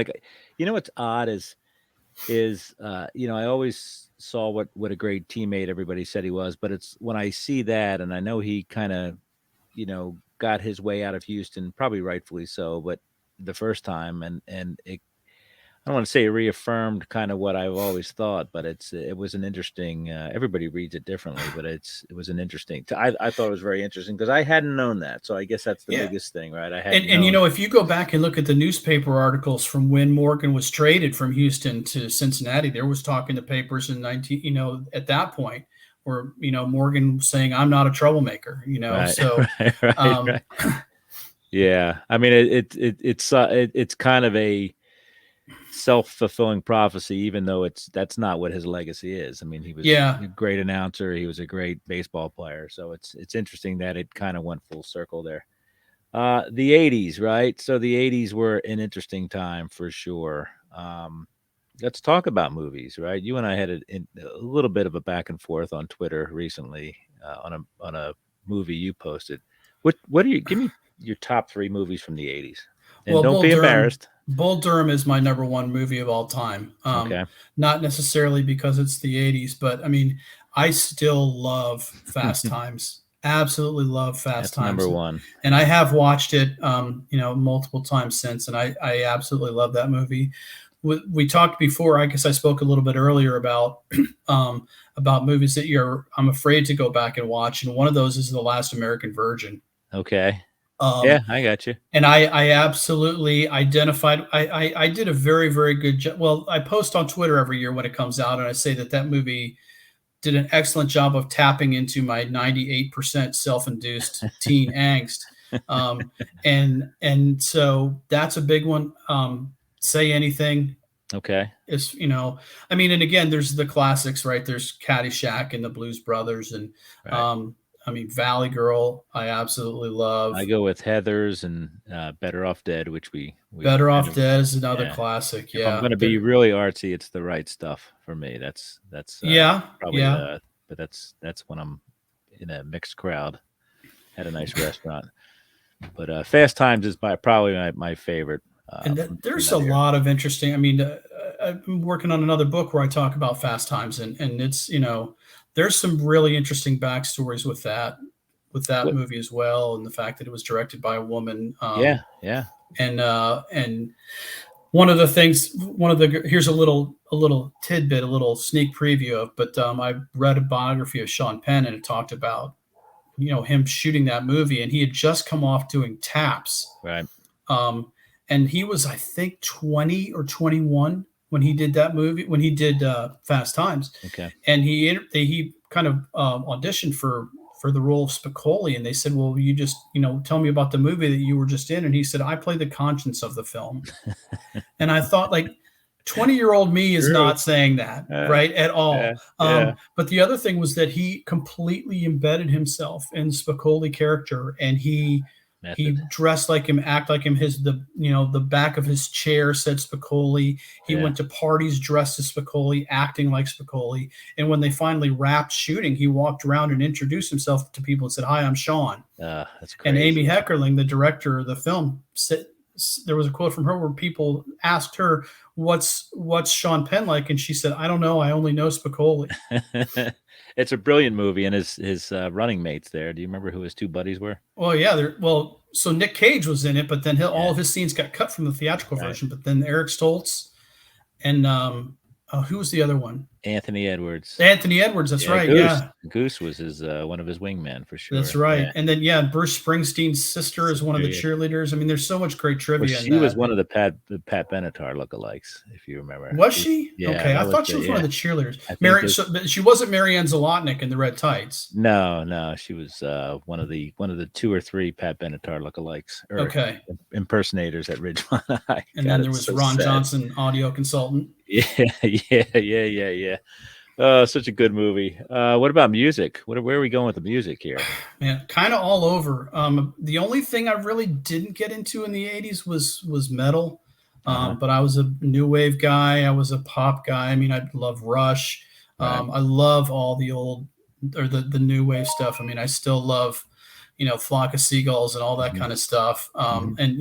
Speaker 1: What's odd is I always saw what a great teammate everybody said he was, but it's when I see that, and I know he kind of, got his way out of Houston, probably rightfully so, but the first time, and I don't want to say it reaffirmed kind of what I've always thought, but it was an interesting. Everybody reads it differently, but it was an interesting. I thought it was very interesting because I hadn't known that, so I guess that's the
Speaker 2: Yeah.
Speaker 1: biggest thing, right? I
Speaker 2: And
Speaker 1: hadn't
Speaker 2: and you
Speaker 1: known.
Speaker 2: know, if you go back and look at the newspaper articles from when Morgan was traded from Houston to Cincinnati, there was talk in the papers in 19, at that point where, Morgan was saying, I'm not a troublemaker,
Speaker 1: Right,
Speaker 2: so
Speaker 1: right,
Speaker 2: um
Speaker 1: right. Yeah, I mean it's kind of a self-fulfilling prophecy, even though that's not what his legacy is. I mean, he was
Speaker 2: yeah.
Speaker 1: a great announcer, he was a great baseball player, so it's interesting that it kind of went full circle there. The 80s, right? So the 80s were an interesting time for sure. Let's talk about movies, right? You and I had a little bit of a back and forth on Twitter recently on a movie you posted. What do you give me your top three movies from the 80s? And
Speaker 2: Well,
Speaker 1: don't be embarrassed.
Speaker 2: Bull Durham is my number one movie of all time.
Speaker 1: Okay.
Speaker 2: Not necessarily because it's the 80s, but I mean, I still love Fast Times. Absolutely love Fast
Speaker 1: That's number
Speaker 2: Times.
Speaker 1: one.
Speaker 2: And I have watched it, multiple times since, and I absolutely love that movie. We talked before. I guess I spoke a little bit earlier about movies that I'm afraid to go back and watch, and one of those is The Last American Virgin.
Speaker 1: Okay. Yeah,
Speaker 2: Um,
Speaker 1: I got you.
Speaker 2: and I absolutely identified. I did a very, very good job. Well, I post on Twitter every year when it comes out, and I say that movie did an excellent job of tapping into my 98% self-induced teen angst. Um, and so that's a big one. Say Anything
Speaker 1: Okay.
Speaker 2: is, I mean, and again, there's the classics, right? There's Caddyshack and the Blues Brothers, and
Speaker 1: Right.
Speaker 2: I mean, Valley Girl, I absolutely love.
Speaker 1: I go with Heathers and Better Off Dead, which we
Speaker 2: Better
Speaker 1: kind
Speaker 2: Off
Speaker 1: of,
Speaker 2: Dead is another
Speaker 1: yeah.
Speaker 2: classic.
Speaker 1: If I'm
Speaker 2: Yeah,
Speaker 1: going to be really artsy, it's The Right Stuff for me. That's
Speaker 2: yeah,
Speaker 1: probably
Speaker 2: yeah.
Speaker 1: but that's when I'm in a mixed crowd at a nice restaurant. But Fast Times is probably my favorite
Speaker 2: And
Speaker 1: from
Speaker 2: there's a
Speaker 1: that era.
Speaker 2: lot of interesting. I mean, I'm working on another book where I talk about Fast Times, and it's there's some really interesting backstories with that
Speaker 1: What?
Speaker 2: movie as well, and the fact that it was directed by a woman.
Speaker 1: Yeah, yeah.
Speaker 2: And one of the things, here's a little tidbit, a little sneak preview of, but I read a biography of Sean Penn, and it talked about him shooting that movie, and he had just come off doing Taps.
Speaker 1: Right.
Speaker 2: Um, and he was, I think, 20 or 21 when he did that movie, when he did Fast Times.
Speaker 1: Okay.
Speaker 2: And he kind of auditioned for the role of Spicoli, and they said, well, you just tell me about the movie that you were just in. And he said, I play the conscience of the film. And I thought, like, 20-year-old me is
Speaker 1: True.
Speaker 2: not saying that, right, at
Speaker 1: Yeah,
Speaker 2: all.
Speaker 1: yeah.
Speaker 2: But the other thing was that he completely embedded himself in Spicoli character, and he
Speaker 1: Method.
Speaker 2: dressed like him, act like him. The back of his chair said Spicoli. He
Speaker 1: Yeah.
Speaker 2: went to parties dressed as Spicoli, acting like Spicoli. And when they finally wrapped shooting, he walked around and introduced himself to people and said, "Hi, I'm Sean."
Speaker 1: That's crazy.
Speaker 2: And Amy Heckerling, the director of the film, said, there was a quote from her where people asked her, what's Sean Penn like? And she said, I don't know. I only know Spicoli.
Speaker 1: It's a brilliant movie, and his running mates there. Do you remember who his two buddies were?
Speaker 2: Well, yeah. So Nick Cage was in it, but then all of his scenes got cut from the theatrical version. But then Eric Stoltz and who was the other one?
Speaker 1: Anthony Edwards.
Speaker 2: Anthony Edwards. That's right.
Speaker 1: Goose.
Speaker 2: Yeah.
Speaker 1: Goose was his one of his wingmen for sure.
Speaker 2: That's right.
Speaker 1: Yeah.
Speaker 2: And then Bruce Springsteen's sister is one of the cheerleaders. I mean, there's so much great trivia.
Speaker 1: She was one of the Pat Benatar lookalikes, if you remember.
Speaker 2: Was she?
Speaker 1: Yeah.
Speaker 2: Okay, I thought she was one of the cheerleaders. But she wasn't Marianne Zalotnik in the red tights.
Speaker 1: No, she was one of the 2 or 3 Pat Benatar lookalikes.
Speaker 2: Okay.
Speaker 1: Impersonators at Ridgemont High.
Speaker 2: And then there was Ron Johnson, audio consultant.
Speaker 1: Yeah. Such a good movie. What about music? Where are we going with the music here?
Speaker 2: Man, kind of all over. The only thing I really didn't get into in the 80s was metal. But I was a new wave guy. I was a pop guy. I mean, I love Rush.
Speaker 1: Right.
Speaker 2: I love all the old or the new wave stuff. I mean, I still love, Flock of Seagulls and all that kind of stuff. And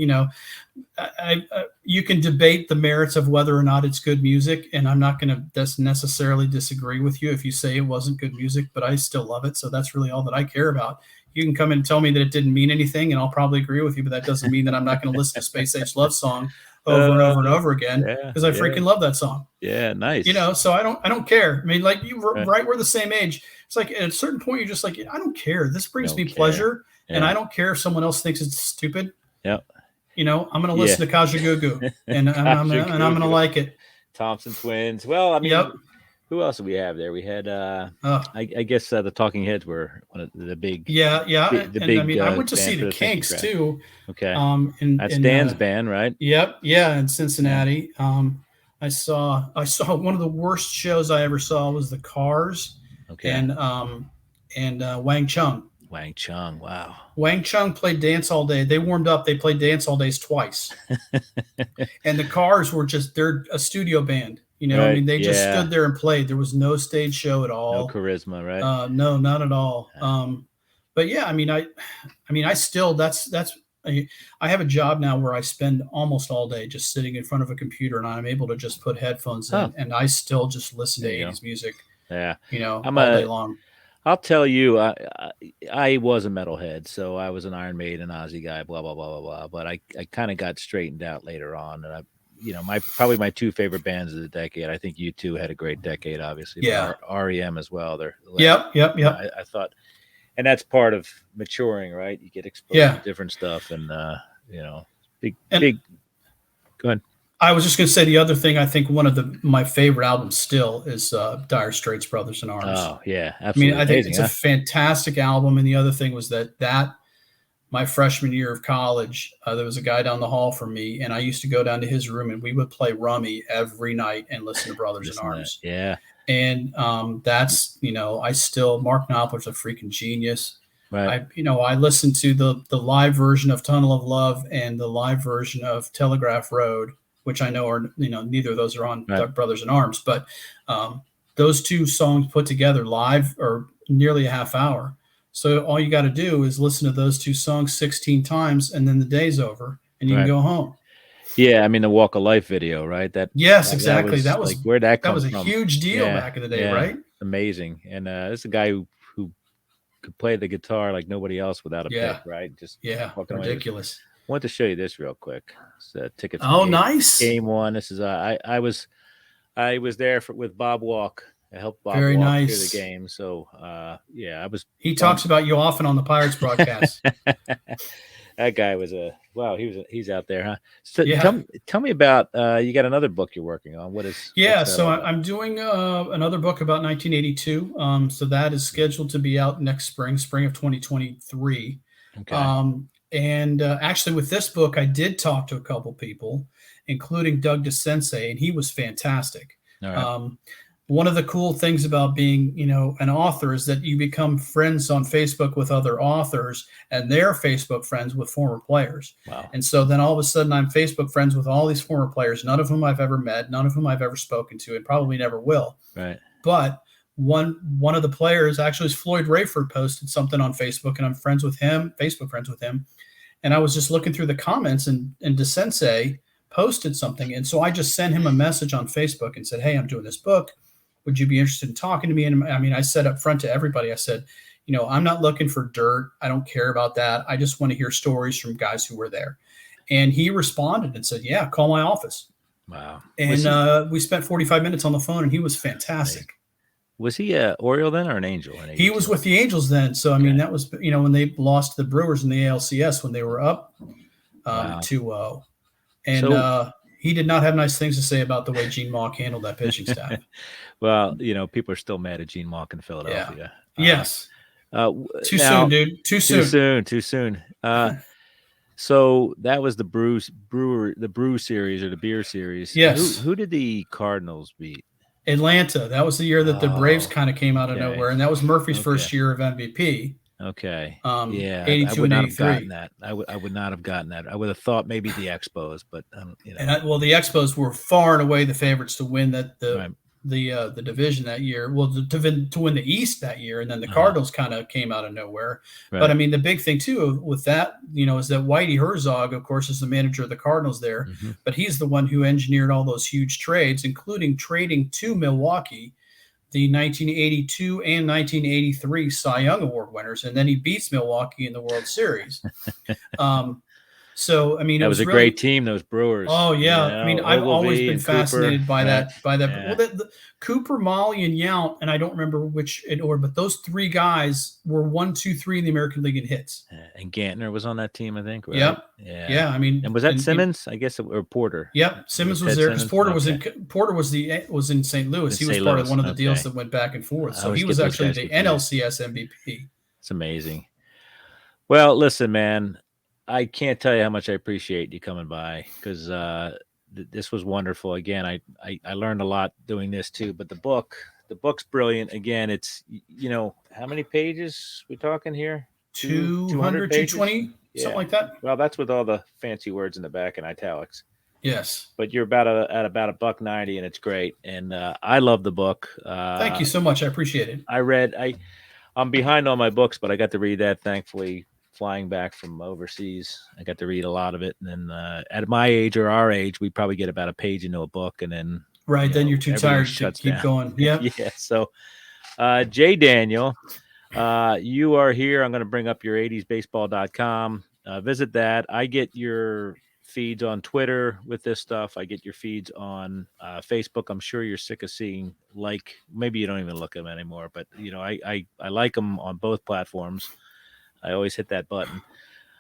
Speaker 2: you can debate the merits of whether or not it's good music, and I'm not going to necessarily disagree with you if you say it wasn't good music, but I still love it. So that's really all that I care about. You can come and tell me that it didn't mean anything, and I'll probably agree with you, but that doesn't mean that I'm not going to listen to Space Age Love Song over and over and over again
Speaker 1: Yeah,
Speaker 2: because I freaking love that song.
Speaker 1: Yeah, nice.
Speaker 2: So I don't care. I mean, like right, we're the same age. It's like at a certain point, you're just like, I don't care. This brings me pleasure, and I don't care if someone else thinks it's stupid.
Speaker 1: Yep.
Speaker 2: I'm going to listen to Kajagoogoo, and I'm going to like it.
Speaker 1: Thompson Twins. Well, I mean, who else do we have there? We had, I guess, the Talking Heads were one of the big.
Speaker 2: Yeah. I mean, I went to see the Kinks too.
Speaker 1: Okay.
Speaker 2: That's
Speaker 1: Dan's band, right?
Speaker 2: Yep. Yeah, in Cincinnati. Yeah. I saw one of the worst shows I ever saw was the Cars.
Speaker 1: Okay.
Speaker 2: And Wang Chung.
Speaker 1: Wang Chung, wow.
Speaker 2: Wang Chung played Dance All Day. They warmed up. They played Dance All Days twice. And the Cars were they're a studio band. Right. I mean, they just stood there and played. There was no stage show at all.
Speaker 1: No charisma, right?
Speaker 2: No, not at all. But yeah, I mean, I still, I have a job now where I spend almost all day just sitting in front of a computer, and I'm able to just put headphones in, and I still just listen to 80s music.
Speaker 1: Yeah.
Speaker 2: All day long.
Speaker 1: I'll tell you, I was a metalhead, so I was an Iron Maiden, Ozzy guy, blah, blah, blah, blah, blah. But I kind of got straightened out later on. And probably my two favorite bands of the decade. I think U2 had a great decade, obviously.
Speaker 2: Yeah.
Speaker 1: REM as well.
Speaker 2: Yep.
Speaker 1: I thought, and that's part of maturing, right? You get exposed to different stuff, and big. Go ahead.
Speaker 2: I was just going to say the other thing. I think one of my favorite albums still is Dire Straits' "Brothers in Arms."
Speaker 1: Oh yeah, absolutely.
Speaker 2: I mean, I think it's a fantastic album. And the other thing was that my freshman year of college, there was a guy down the hall from me, and I used to go down to his room, and we would play Rummy every night and listen to Brothers in Arms.
Speaker 1: Yeah.
Speaker 2: And that's, I still, Mark Knopfler's a freaking genius.
Speaker 1: Right.
Speaker 2: I listened to the live version of Tunnel of Love and the live version of Telegraph Road, which I know are, neither of those are on Brothers in Arms, but those two songs put together live are nearly a half hour. So all you got to do is listen to those two songs 16 times, and then the day's over, and you can go home.
Speaker 1: Yeah, I mean the Walk of Life video, right?
Speaker 2: Exactly. That was
Speaker 1: where that
Speaker 2: was a huge deal back in the day, right?
Speaker 1: Amazing. And this is a guy who could play the guitar like nobody else without a pick, right? Just
Speaker 2: ridiculous.
Speaker 1: I want to show you this real quick. It's a ticket.
Speaker 2: Nice.
Speaker 1: Game one. This is I was there with Bob Walk. I helped Bob
Speaker 2: Very
Speaker 1: walk
Speaker 2: nice.
Speaker 1: through the game. So I was.
Speaker 2: He talks about you often on the Pirates broadcast.
Speaker 1: That guy was he's out there, huh? So tell me about you got another book you're working on. What is?
Speaker 2: So I'm doing another book about 1982. So that is scheduled to be out next spring of 2023.
Speaker 1: Okay.
Speaker 2: And actually, with this book, I did talk to a couple people, including Doug DeSensei, and he was fantastic.
Speaker 1: All right.
Speaker 2: One of the cool things about being, an author is that you become friends on Facebook with other authors, and they're Facebook friends with former players.
Speaker 1: Wow.
Speaker 2: And so then all of a sudden I'm Facebook friends with all these former players, none of whom I've ever met, none of whom I've ever spoken to, and probably never will.
Speaker 1: Right.
Speaker 2: But one of the players actually is Floyd Rayford, posted something on Facebook, and I'm Facebook friends with him. And I was just looking through the comments, and DeSensei posted something. And so I just sent him a message on Facebook and said, hey, I'm doing this book. Would you be interested in talking to me? And I mean, I said up front to everybody, I said, I'm not looking for dirt. I don't care about that. I just want to hear stories from guys who were there. And he responded and said, yeah, call my office.
Speaker 1: Wow.
Speaker 2: And we spent 45 minutes on the phone, and he was fantastic.
Speaker 1: Was he an Oriole then or an Angel?
Speaker 2: He was with the Angels then. So, I mean, that was, when they lost the Brewers in the ALCS when they were up 2-0. And he did not have nice things to say about the way Gene Mauch handled that pitching staff.
Speaker 1: Well, people are still mad at Gene Mauch in Philadelphia.
Speaker 2: Yes. Soon, dude. Too
Speaker 1: soon. So that was the Brew series or the beer series.
Speaker 2: Yes.
Speaker 1: Who did the Cardinals beat?
Speaker 2: Atlanta. That was the year that the Braves kind of came out of nowhere, and that was Murphy's first year of MVP.
Speaker 1: Okay.
Speaker 2: 82
Speaker 1: I would not
Speaker 2: 83.
Speaker 1: have gotten that. I would not have gotten that. I would have thought maybe the Expos, but
Speaker 2: And the Expos were far and away the favorites to win the division that year. Well, to win the East that year, and then the Cardinals kind of came out of nowhere. Right. But I mean, the big thing too with that, is that Whitey Herzog, of course, is the manager of the Cardinals there, but he's the one who engineered all those huge trades, including trading to Milwaukee the 1982 and 1983 Cy Young Award winners, and then he beats Milwaukee in the World Series. So, I mean, it
Speaker 1: That was
Speaker 2: was
Speaker 1: a great
Speaker 2: really.
Speaker 1: team, those Brewers.
Speaker 2: Oh
Speaker 1: You
Speaker 2: yeah, I mean,
Speaker 1: know,
Speaker 2: I've always
Speaker 1: Ogilvy
Speaker 2: been
Speaker 1: and Cooper,
Speaker 2: fascinated by
Speaker 1: right?
Speaker 2: that. By that, well,
Speaker 1: Yeah.
Speaker 2: the Cooper, Molly, and Yount, and I don't remember which in order, but those three guys were 1, 2, 3 in the American League in hits.
Speaker 1: And Gantner was on that team, I think, right?
Speaker 2: Yep,
Speaker 1: Yeah.
Speaker 2: yeah. I mean,
Speaker 1: And was that
Speaker 2: and
Speaker 1: Simmons? I guess, or Porter?
Speaker 2: yep,
Speaker 1: Was it
Speaker 2: Simmons was
Speaker 1: Ted
Speaker 2: there because
Speaker 1: Simmons? Okay.
Speaker 2: Porter was in St. Louis.
Speaker 1: In
Speaker 2: He was
Speaker 1: St.
Speaker 2: part of
Speaker 1: Louis.
Speaker 2: one of the deals
Speaker 1: Okay.
Speaker 2: that went back and forth.
Speaker 1: I
Speaker 2: So
Speaker 1: always
Speaker 2: he
Speaker 1: get
Speaker 2: was
Speaker 1: those
Speaker 2: actually
Speaker 1: guys
Speaker 2: the
Speaker 1: confused.
Speaker 2: NLCS MVP.
Speaker 1: It's amazing. Well, listen, man, I can't tell you how much I appreciate you coming by because this was wonderful. Again, I learned a lot doing this too. But the book's brilliant. Again, it's how many pages we talking here? 200
Speaker 2: 200,
Speaker 1: pages.
Speaker 2: 220, something
Speaker 1: Yeah.
Speaker 2: like that.
Speaker 1: Well, that's with all the fancy words in the back in italics.
Speaker 2: Yes.
Speaker 1: But you're at about $1.90, and it's great. And I love the book.
Speaker 2: Thank you so much. I appreciate it.
Speaker 1: I'm behind on my books, but I got to read that thankfully flying back from overseas. I got to read a lot of it. And then at my age or our age, we probably get about a page into a book and then
Speaker 2: Right. Then you're too
Speaker 1: everything
Speaker 2: tired to
Speaker 1: shuts
Speaker 2: keep
Speaker 1: down.
Speaker 2: going. Yep.
Speaker 1: Yeah. So Jay Daniel, you are here. I'm going to bring up your 80sbaseball.com. Visit that. I get your feeds on Twitter with this stuff. I get your feeds on Facebook. I'm sure you're sick of seeing maybe you don't even look at them anymore, but I like them on both platforms. I always hit that button.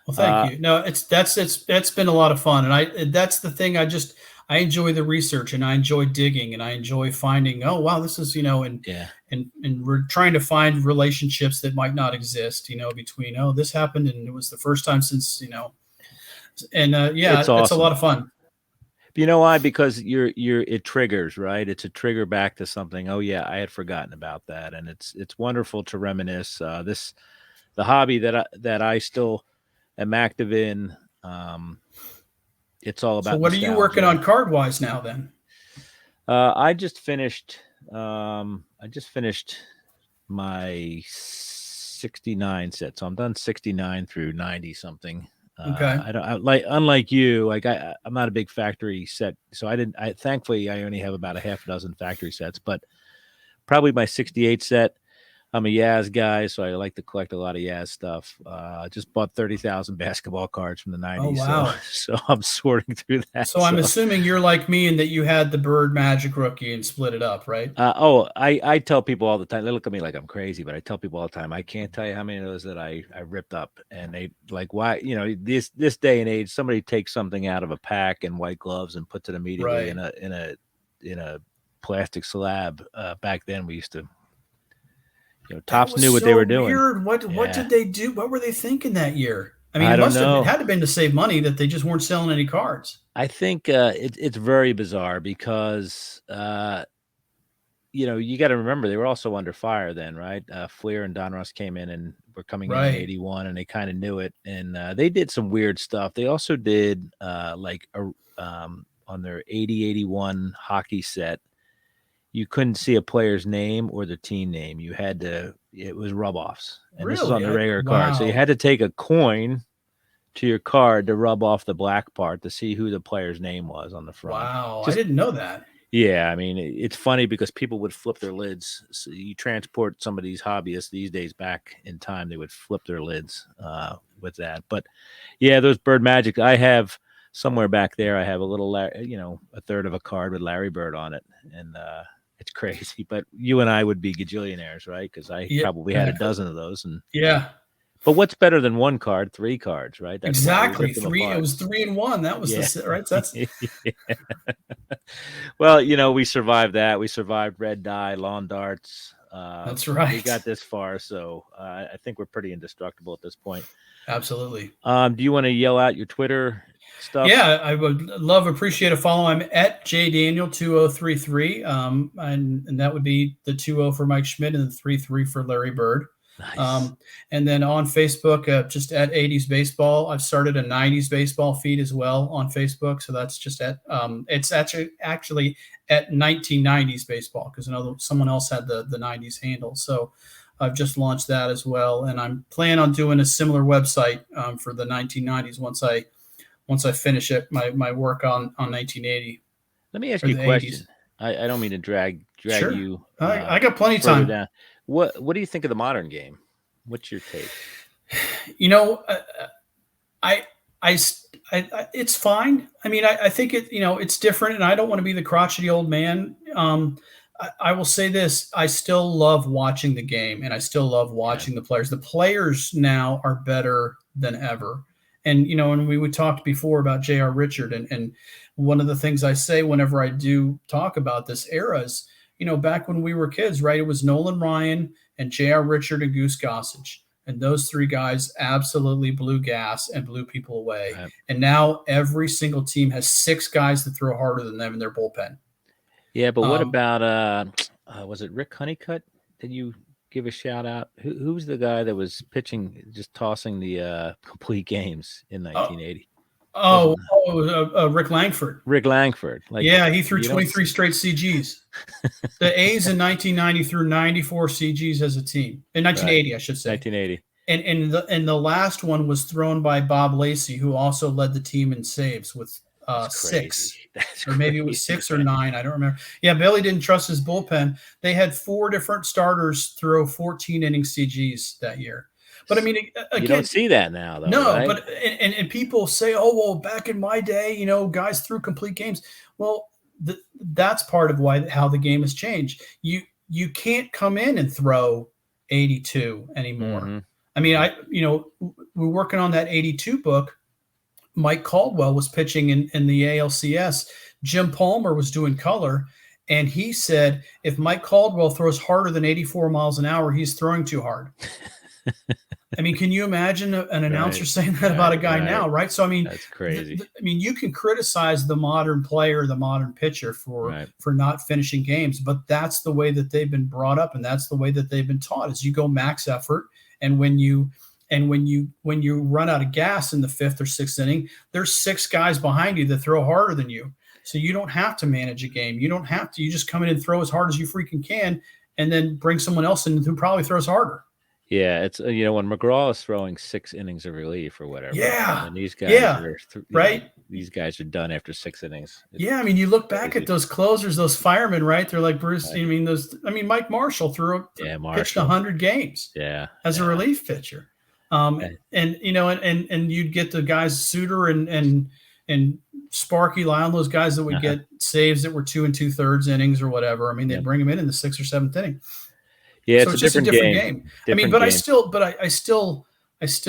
Speaker 2: Well, thank you. No, that's been a lot of fun, and that's the thing. I enjoy the research, and I enjoy digging, and I enjoy finding. Oh, wow, this is
Speaker 1: Yeah.
Speaker 2: and we're trying to find relationships that might not exist. Between this happened, and it was the first time since and yeah,
Speaker 1: It's
Speaker 2: it's a
Speaker 1: awesome.
Speaker 2: lot of fun.
Speaker 1: You know why? Because it triggers, right? It's a trigger back to something. Oh yeah, I had forgotten about that, and it's wonderful to reminisce. The hobby that I still am active in. It's all
Speaker 2: So,
Speaker 1: about
Speaker 2: what are you working
Speaker 1: nostalgia.
Speaker 2: on card wise now? Then
Speaker 1: I just finished. I just finished my 69 set, so I'm done 69 through 90 something.
Speaker 2: okay,
Speaker 1: I don't unlike you. I'm not a big factory set, so I didn't. Thankfully I only have about a half dozen factory sets, but probably my 68 set. I'm a Yaz guy, so I like to collect a lot of Yaz stuff. Just bought 30,000 basketball cards from the
Speaker 2: oh
Speaker 1: 90s,
Speaker 2: wow.
Speaker 1: so I'm sorting through that.
Speaker 2: So I'm assuming you're like me in that you had the Bird Magic rookie and split it up, right?
Speaker 1: I tell people all the time. They look at me like I'm crazy, but I tell people all the time. I can't tell you how many of those that I ripped up, and they like why this day and age somebody takes something out of a pack and white gloves and puts it immediately
Speaker 2: Right.
Speaker 1: in a plastic slab. Back then we used to.
Speaker 2: That
Speaker 1: Tops
Speaker 2: was
Speaker 1: knew what they
Speaker 2: so
Speaker 1: were doing.
Speaker 2: weird. What
Speaker 1: Yeah.
Speaker 2: did they do? What were they thinking that year? I mean,
Speaker 1: I don't
Speaker 2: it
Speaker 1: know.
Speaker 2: had to been to save money that they just weren't selling any cards.
Speaker 1: I think it's very bizarre because you got to remember they were also under fire then, right? Fleer and Donruss came in and were coming in
Speaker 2: Right.
Speaker 1: '81, and they kind of knew it, and they did some weird stuff. They also did on their 80-81 hockey set. You couldn't see a player's name or the team name. It was rub offs, and this is on
Speaker 2: Really?
Speaker 1: the regular card, so you
Speaker 2: Wow.
Speaker 1: had to take a coin to your card to rub off the black part to see who the player's name was on the front.
Speaker 2: Wow. I
Speaker 1: Just
Speaker 2: didn't know that.
Speaker 1: yeah, I mean it's funny because people would flip their lids. So you transport some of these hobbyists these days back in time, they would flip their lids with that. But yeah, those Bird Magic, I have somewhere back there. I have a little, a third of a card with Larry Bird on it, and it's crazy. But you and I would be gajillionaires, right? Because I
Speaker 2: Yeah.
Speaker 1: probably had a dozen of those, and
Speaker 2: Yeah.
Speaker 1: but what's better than one card? 3 cards, right? That's why we
Speaker 2: Exactly.
Speaker 1: ripped them
Speaker 2: Three. It
Speaker 1: apart.
Speaker 2: was 3-1. That was
Speaker 1: Yeah.
Speaker 2: the right. That's
Speaker 1: Well, we survived that. We survived red dye, lawn darts.
Speaker 2: that's right.
Speaker 1: We got this far, so I think we're pretty indestructible at this point.
Speaker 2: Absolutely.
Speaker 1: Do you want to yell out your Twitter stuff?
Speaker 2: Yeah, I would appreciate a follow. I'm at jdaniel2033, and that would be the 20 for Mike Schmidt and the 33 for Larry Bird.
Speaker 1: Nice.
Speaker 2: And then on Facebook, just at 80s baseball. I've started a 90s baseball feed as well on Facebook, so that's just at it's actually at 1990s baseball because I know someone else had the 90s handle. So I've just launched that as well, and I'm planning on doing a similar website for the 1990s once I finish it my work on 1980.
Speaker 1: Let me ask
Speaker 2: Or
Speaker 1: you a
Speaker 2: the
Speaker 1: question.
Speaker 2: 80s.
Speaker 1: I don't mean to drag
Speaker 2: Sure.
Speaker 1: you.
Speaker 2: I got plenty of
Speaker 1: further
Speaker 2: time.
Speaker 1: down. What do you think of the modern game? What's your take?
Speaker 2: You know, I it's fine. I mean, I think it's different, and I don't want to be the crotchety old man. I will say this: I still love watching the game, and I still love watching the players. The players now are better than ever, and and we talked before about J.R. Richard, and one of the things I say whenever I do talk about this era is, back when we were kids, right? It was Nolan Ryan and J.R. Richard and Goose Gossage. And those three guys absolutely blew gas and blew people away.
Speaker 1: Right.
Speaker 2: And now every single team has 6 guys that throw harder than them in their bullpen.
Speaker 1: Yeah, but what about was it Rick Honeycutt? Did you give a shout out? Who's the guy that was pitching, just tossing the complete games in 1980?
Speaker 2: Rick Langford.
Speaker 1: Rick Langford.
Speaker 2: Yeah, he threw 23 straight CGs. The A's in 1990 threw 94 CGs as a team. In 1980, right. I should say.
Speaker 1: 1980.
Speaker 2: And the last one was thrown by Bob Lacey, who also led the team in saves with 6. Or maybe it was 6 or 9. I don't remember. Yeah, Bailey didn't trust his bullpen. They had 4 different starters throw 14 inning CGs that year. But I mean, again,
Speaker 1: you don't see that now, though.
Speaker 2: No,
Speaker 1: right?
Speaker 2: But and people say, oh, well, back in my day, guys threw complete games. Well, that's part of how the game has changed. You can't come in and throw 82 anymore. Mm-hmm. I mean, we're working on that 82 book. Mike Caldwell was pitching in the ALCS. Jim Palmer was doing color. And he said, if Mike Caldwell throws harder than 84 miles an hour, he's throwing too hard. I mean, can you imagine an announcer saying that about a guy now, right? So, I mean,
Speaker 1: that's crazy.
Speaker 2: You can criticize the modern player, the modern pitcher for not finishing games, but that's the way that they've been brought up, and that's the way that they've been taught. Is you go max effort, and when you run out of gas in the 5th or 6th inning, there's 6 guys behind you that throw harder than you. So you don't have to manage a game. You don't have to. You just come in and throw as hard as you freaking can, and then bring someone else in who probably throws harder.
Speaker 1: Yeah, it's when McGraw is throwing 6 innings of relief or whatever.
Speaker 2: Yeah,
Speaker 1: and these guys are
Speaker 2: right.
Speaker 1: These guys are done after 6 innings.
Speaker 2: I mean, you look back at those closers, those firemen, right? They're like Bruce. Right. I mean, Mike Marshall pitched 100 games.
Speaker 1: Yeah,
Speaker 2: as a relief pitcher. And you'd get the guys Suter and Sparky Lyon, those guys that would get saves that were 2 2/3 innings or whatever. I mean, they'd bring them in the 6th or 7th inning.
Speaker 1: Yeah,
Speaker 2: so it's just a different game. I still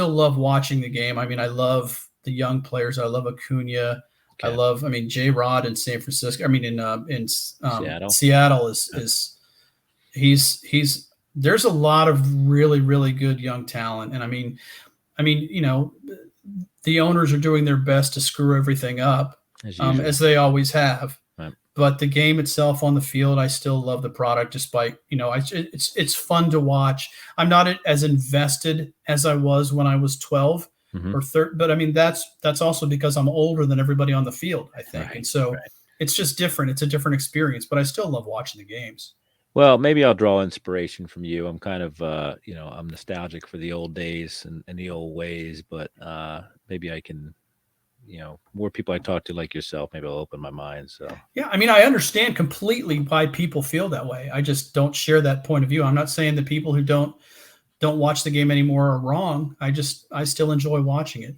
Speaker 2: love watching the game. I mean, I love the young players. I love Acuna. Okay. J-Rod in San Francisco. I mean, in Seattle is he's there's a lot of really, really good young talent. And I mean, the owners are doing their best to screw everything up as they always have. Right. But the game itself on the field, I still love the product, despite, it's fun to watch. I'm not as invested as I was when I was 12 or 13, but I mean, that's also because I'm older than everybody on the field, I think. Right. And so it's just different. It's a different experience, but I still love watching the games.
Speaker 1: Well, maybe I'll draw inspiration from you. I'm kind of, I'm nostalgic for the old days and the old ways, but maybe I can, more people I talk to like yourself, maybe I'll open my mind. So
Speaker 2: yeah, I mean, I understand completely why people feel that way. I just don't share that point of view. I'm not saying the people who don't watch the game anymore are wrong. I still enjoy watching it.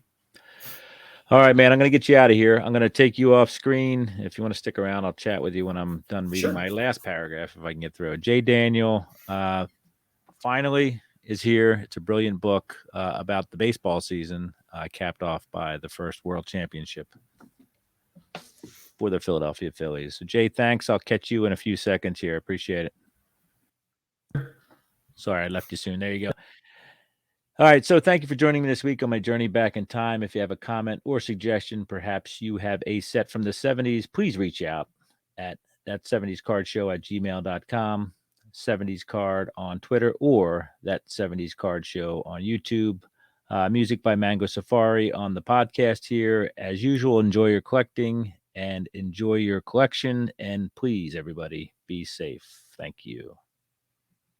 Speaker 1: All right, man, I'm going to get you out of here. I'm going to take you off screen. If you want to stick around, I'll chat with you when I'm done reading my last paragraph, if I can get through it. Jay Daniel, Phinally is here. It's a brilliant book about the baseball season, capped off by the first World Championship for the Philadelphia Phillies. So, Jay, thanks. I'll catch you in a few seconds here. Appreciate it. Sorry, I left you soon. There you go. All right, so thank you for joining me this week on my journey back in time. If you have a comment or suggestion, perhaps you have a set from the 70s, please reach out at ThatSeventiesCardShow@gmail.com, 70s Card on Twitter, or ThatSeventiesCardShow on YouTube. Music by Mango Safari on the podcast here. As usual, enjoy your collecting and enjoy your collection. And please, everybody, be safe. Thank you.